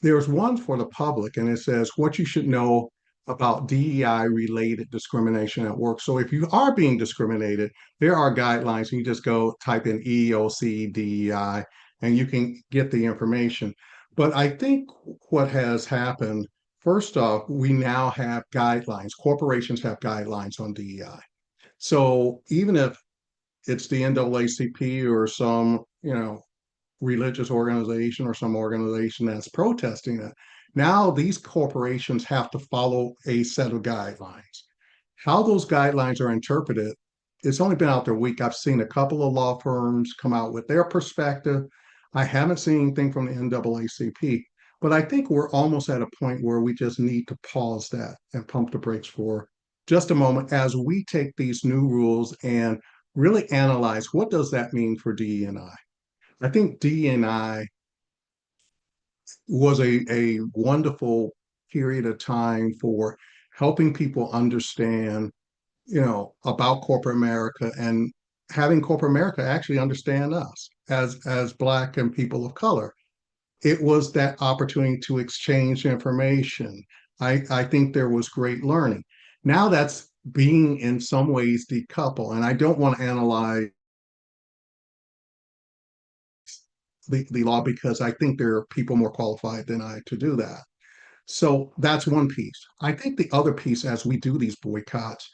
there's one for the public, and it says what you should know about DEI related discrimination at work. So if you are being discriminated, there are guidelines. You just go type in EEOC, DEI, and you can get the information. But I think what has happened, first off, we now have guidelines. Corporations have guidelines on DEI. So even if it's the NAACP or some, religious organization or some organization that's protesting it. Now these corporations have to follow a set of guidelines. How those guidelines are interpreted, it's only been out there a week. I've seen a couple of law firms come out with their perspective. I haven't seen anything from the NAACP, but I think we're almost at a point where we just need to pause that and pump the brakes for just a moment as we take these new rules and really analyze what does that mean for DE&I. I think D&I was a wonderful period of time for helping people understand, about corporate America and having corporate America actually understand us as Black and people of color. It was that opportunity to exchange information. I think there was great learning. Now that's being in some ways decoupled, and I don't want to analyze the law because I think there are people more qualified than I to do that. So that's one piece. I think the other piece, as we do these boycotts,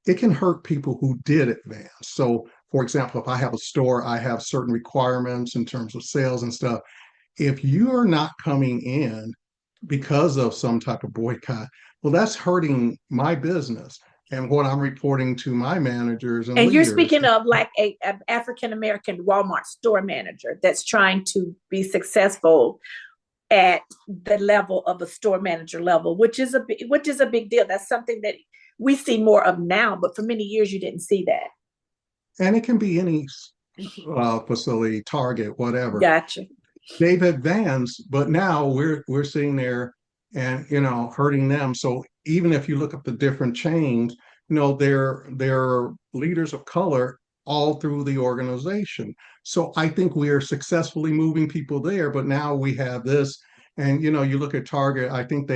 it can hurt people who did advance. So, for example, if I have a store, I have certain requirements in terms of sales and stuff. If you are not coming in because of some type of boycott, well, that's hurting my business and what I'm reporting to my managers and And you're leaders. speaking of like a African American Walmart store manager that's trying to be successful at the level of a store manager level, which is a big deal. That's something that we see more of now, but for many years you didn't see that. And it can be any facility, Target, whatever. Gotcha. They've advanced, but now we're sitting there and hurting them. So even if you look at the different chains, they're leaders of color all through the organization. So I think we are successfully moving people there. But now we have this, and you look at Target. I think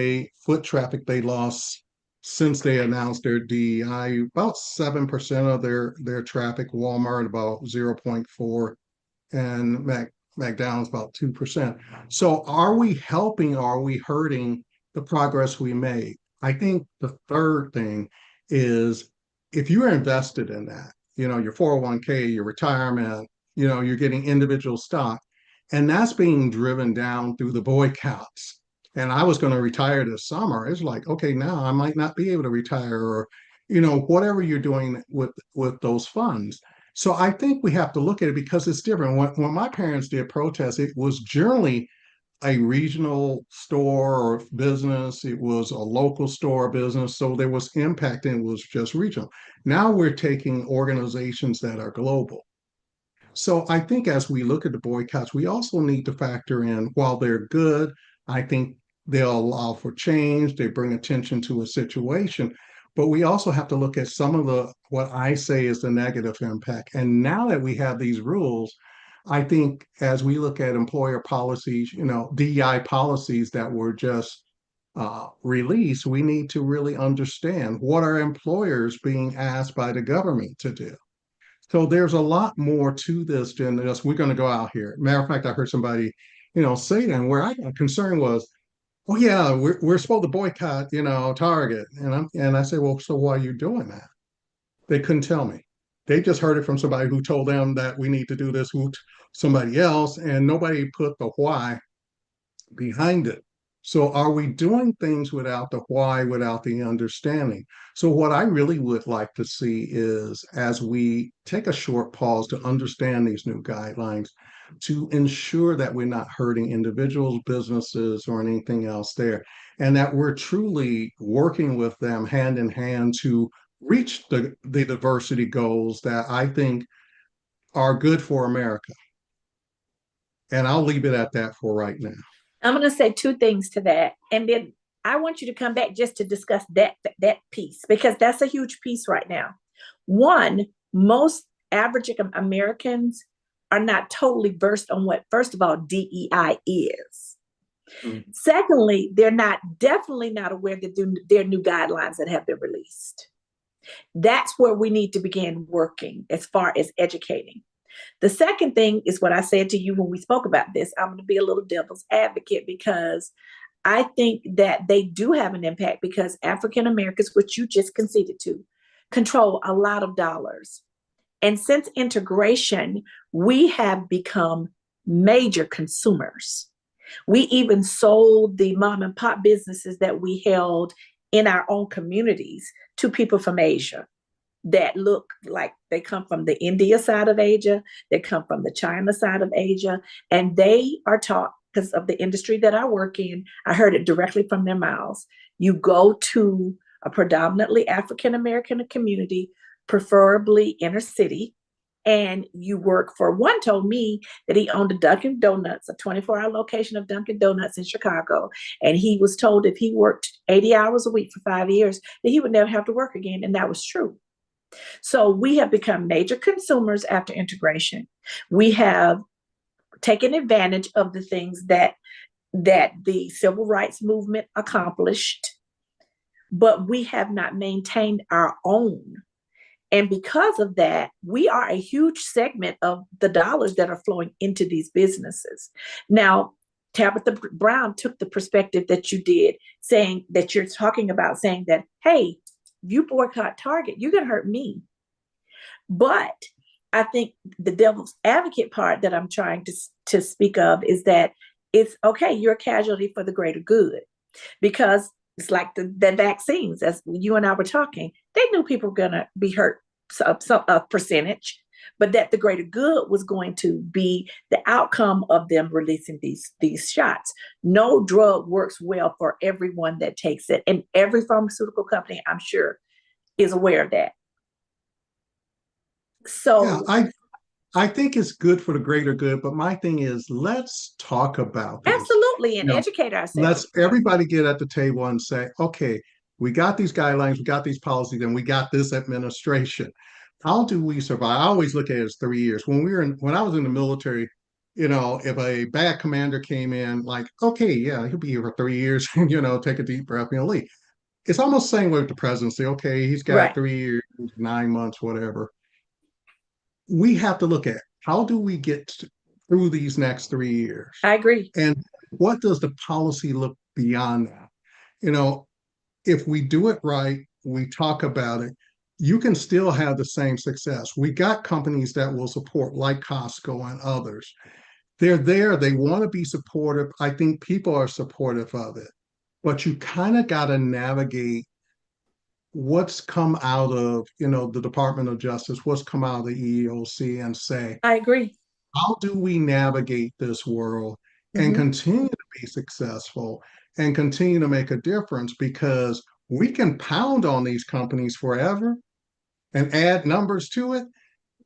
foot traffic they lost since they announced their DEI about 7% of their traffic. Walmart about 0.4, and McDonald's about 2%. So are we helping or are we hurting the progress we made? I think the third thing is if you're invested in that, your 401k, your retirement, you're getting individual stock, and that's being driven down through the boycotts. And I was going to retire this summer. It's like, okay, now I might not be able to retire, or, whatever you're doing with those funds. So I think we have to look at it because it's different. When my parents did protests, it was generally a regional store or business. It was a local store business. So there was impact and it was just regional. Now we're taking organizations that are global. So I think as we look at the boycotts, we also need to factor in, while they're good, I think they'll allow for change, they bring attention to a situation, but we also have to look at some of what I say is the negative impact. And now that we have these rules, I think as we look at employer policies, DEI policies that were just released, we need to really understand what are employers being asked by the government to do. So there's a lot more to this than just we're going to go out here. Matter of fact, I heard somebody, say that, and where I got concerned was, oh yeah, we're supposed to boycott, Target. And I say, well, so why are you doing that? They couldn't tell me. They just heard it from somebody who told them that we need to do this, who somebody else, and nobody put the why behind it. So are we doing things without the why, without the understanding? So what I really would like to see is, as we take a short pause to understand these new guidelines, to ensure that we're not hurting individuals, businesses, or anything else there, and that we're truly working with them hand in hand to reach the diversity goals that I think are good for America. And I'll leave it at that for right now. I'm going to say two things to that. And then I want you to come back just to discuss that piece because that's a huge piece right now. One, most average Americans are not totally versed on what, first of all, DEI is. Mm. Secondly, they're not definitely not aware that there are new guidelines that have been released. That's where we need to begin working as far as educating. The second thing is what I said to you when we spoke about this. I'm going to be a little devil's advocate because I think that they do have an impact because African Americans, which you just conceded to, control a lot of dollars. And since integration, we have become major consumers. We even sold the mom and pop businesses that we held in our own communities to people from Asia that look like they come from the India side of Asia, they come from the China side of Asia, and they are taught because of the industry that I work in. I heard it directly from their mouths. You go to a predominantly African American community, preferably inner city, and you work for one told me that he owned a Dunkin' Donuts, a 24-hour location of Dunkin' Donuts in Chicago. And he was told if he worked 80 hours a week for 5 years, that he would never have to work again. And that was true. So we have become major consumers after integration. We have taken advantage of the things that the civil rights movement accomplished, but we have not maintained our own. And because of that, we are a huge segment of the dollars that are flowing into these businesses. Now, Tabitha Brown took the perspective that you did, saying that you're talking about saying that, hey, you boycott Target, you're going to hurt me. But I think the devil's advocate part that I'm trying to speak of is that it's okay, you're a casualty for the greater good. Because it's like the vaccines, as you and I were talking, they knew people were going to be hurt a percentage, but that the greater good was going to be the outcome of them releasing these shots. No drug works well for everyone that takes it. And every pharmaceutical company, I'm sure, is aware of that. So yeah, I think it's good for the greater good, but my thing is let's talk about this. Absolutely, and educate ourselves. Let's everybody get at the table and say, okay, we got these guidelines, we got these policies, and we got this administration. How do we survive? I always look at it as 3 years. When I was in the military, if a bad commander came in, like, okay, yeah, he'll be here for 3 years, and take a deep breath and leave. It's almost the same way with the presidency. Okay, he's got right. 3 years, 9 months, whatever. We have to look at how do we get through these next 3 years? I agree. And what does the policy look beyond that? If we do it right, we talk about it, you can still have the same success. We got companies that will support, like Costco and others. They're there, they want to be supportive. I think people are supportive of it. But you kind of got to navigate what's come out of the Department of Justice, what's come out of the EEOC, and say, I agree. How do we navigate this world and continue to be successful and continue to make a difference? Because we can pound on these companies forever and add numbers to it,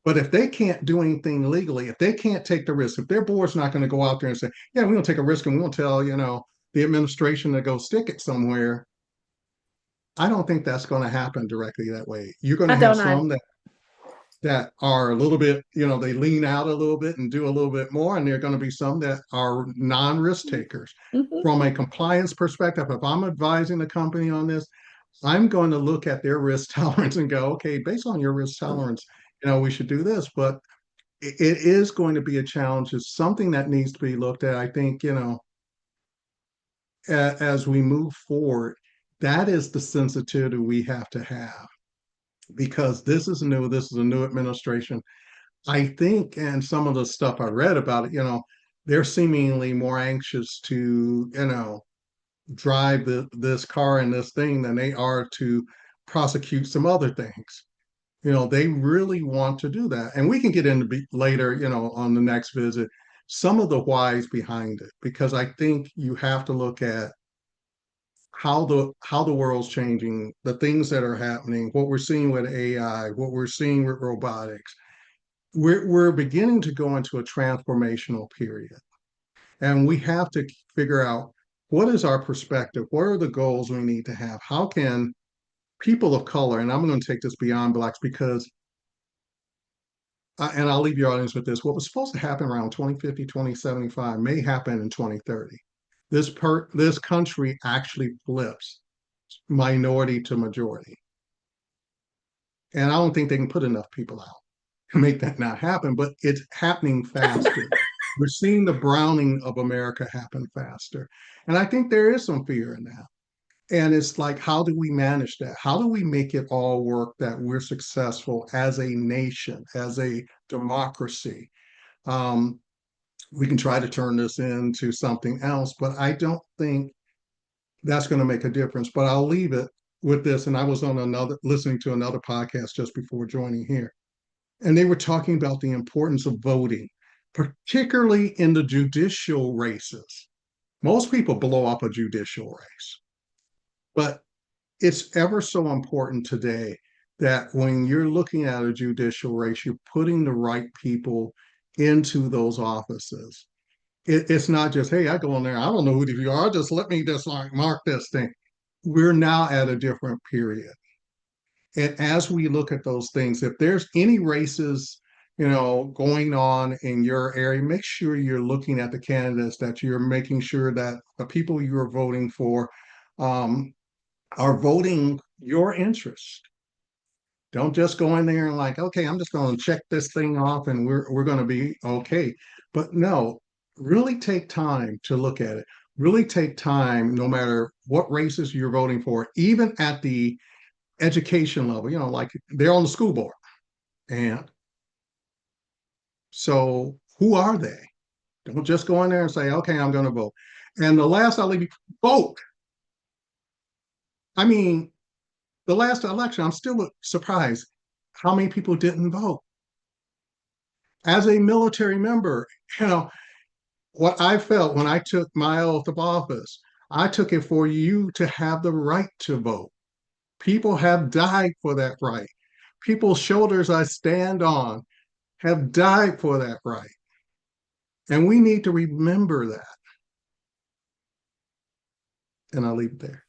but if they can't do anything legally, if they can't take the risk, if their board's not going to go out there and say, yeah, we're going to take a risk and we're going to tell the administration to go stick it somewhere, I don't think that's going to happen directly that way. You're going to have some that are a little bit, they lean out a little bit and do a little bit more, and there are going to be some that are non-risk takers. From a compliance perspective, if I'm advising the company on this, I'm going to look at their risk tolerance and go, okay, based on your risk tolerance, we should do this. But it is going to be a challenge. It's something that needs to be looked at. I think, as we move forward, that is the sensitivity we have to have, because this is new. This is a new administration. I think, and some of the stuff I read about it, they're seemingly more anxious to, drive this car and this thing than they are to prosecute some other things. They really want to do that. And we can get into later, on the next visit, some of the whys behind it, because I think you have to look at how the world's changing, the things that are happening, what we're seeing with AI, what we're seeing with robotics. We're beginning to go into a transformational period, and we have to figure out what is our perspective? What are the goals we need to have? How can people of color, and I'm going to take this beyond blacks because, and I'll leave your audience with this, what was supposed to happen around 2050, 2075 may happen in 2030. This country actually flips minority to majority. And I don't think they can put enough people out to make that not happen, but it's happening faster. We're seeing the browning of America happen faster. And I think there is some fear in that. And it's like, how do we manage that? How do we make it all work that we're successful as a nation, as a democracy? Um, we can try to turn this into something else, but I don't think that's going to make a difference. But I'll leave it with this. And I was on listening to another podcast just before joining here, and they were talking about the importance of voting, particularly in the judicial races. Most people blow up a judicial race, but it's ever so important today that when you're looking at a judicial race, you're putting the right people into those offices. It's not just, hey, I go in there, I don't know who you are, just let me just like mark this thing. We're now at a different period. And as we look at those things, if there's any races, going on in your area, make sure you're looking at the candidates, that you're making sure that the people you're voting for um, are voting your interest. Don't just go in there and like, okay, I'm just going to check this thing off and we're going to be okay. But no, really take time to look at it. Really take time, no matter what races you're voting for, even at the education level, like they're on the school board. And so who are they? Don't just go in there and say, okay, I'm going to vote. And the last I'll leave you, vote. I mean, the last election, I'm still surprised how many people didn't vote. As a military member, what I felt when I took my oath of office, I took it for you to have the right to vote. People have died for that right. People's shoulders I stand on have died for that right. And we need to remember that. And I'll leave it there.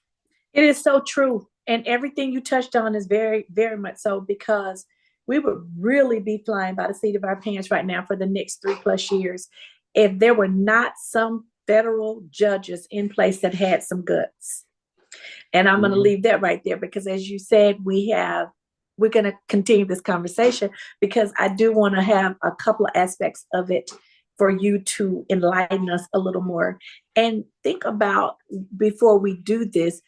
It is so true. And everything you touched on is very, very much so, because we would really be flying by the seat of our pants right now for the next 3+ years if there were not some federal judges in place that had some guts. And I'm going to leave that right there, because as you said, we're going to continue this conversation, because I do want to have a couple of aspects of it for you to enlighten us a little more. And think about, before we do this,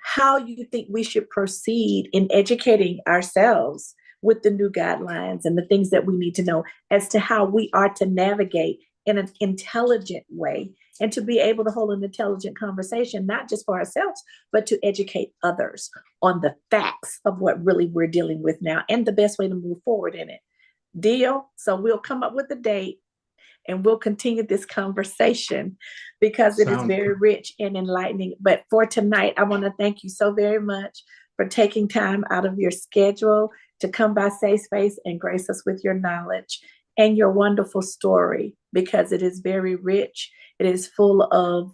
how you think we should proceed in educating ourselves with the new guidelines and the things that we need to know as to how we are to navigate in an intelligent way, and to be able to hold an intelligent conversation, not just for ourselves, but to educate others on the facts of what really we're dealing with now and the best way to move forward in it. Deal? So we'll come up with a date and we'll continue this conversation, because it is very rich and enlightening. But for tonight, I want to thank you so very much for taking time out of your schedule to come by Safe Space and grace us with your knowledge and your wonderful story, because it is very rich. It is full of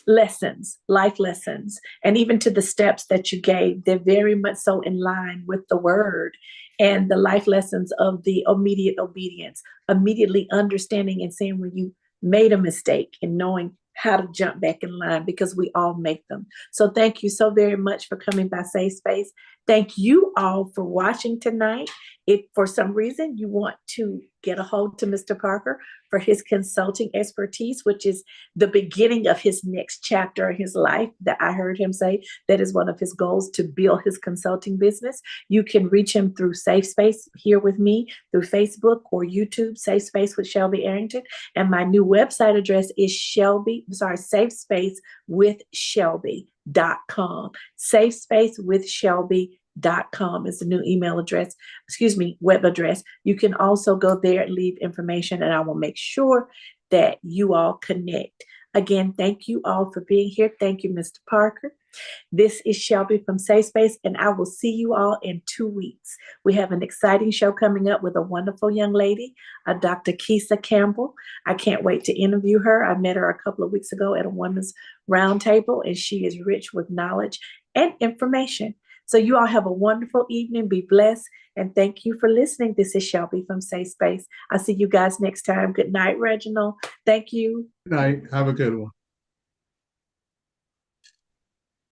lessons, life lessons, and even to the steps that you gave, they're very much so in line with the word and the life lessons of the immediate obedience, immediately understanding and saying when you made a mistake and knowing how to jump back in line, because we all make them. So thank you so very much for coming by Safe Space. Thank you all for watching tonight. If for some reason you want to get a hold to Mr. Parker for his consulting expertise, which is the beginning of his next chapter in his life, that I heard him say that is one of his goals, to build his consulting business, you can reach him through Safe Space here with me, through Facebook or YouTube, Safe Space with Shelby Arrington. And my new website address is Safe Space with Shelby.com. Safe Space with Shelby.com is the new email address, web address. You can also go there and leave information, and I will make sure that you all connect. Again, thank you all for being here. Thank you, Mr. Parker. This is Shelby from Safe Space, and I will see you all in 2 weeks. We have an exciting show coming up with a wonderful young lady, Dr. Keisa Campbell. I can't wait to interview her. I met her a couple of weeks ago at a women's roundtable, and she is rich with knowledge and information. So you all have a wonderful evening. Be blessed, and thank you for listening. This is Shelby from Safe Space. I'll see you guys next time. Good night, Reginald. Thank you. Good night. Have a good one.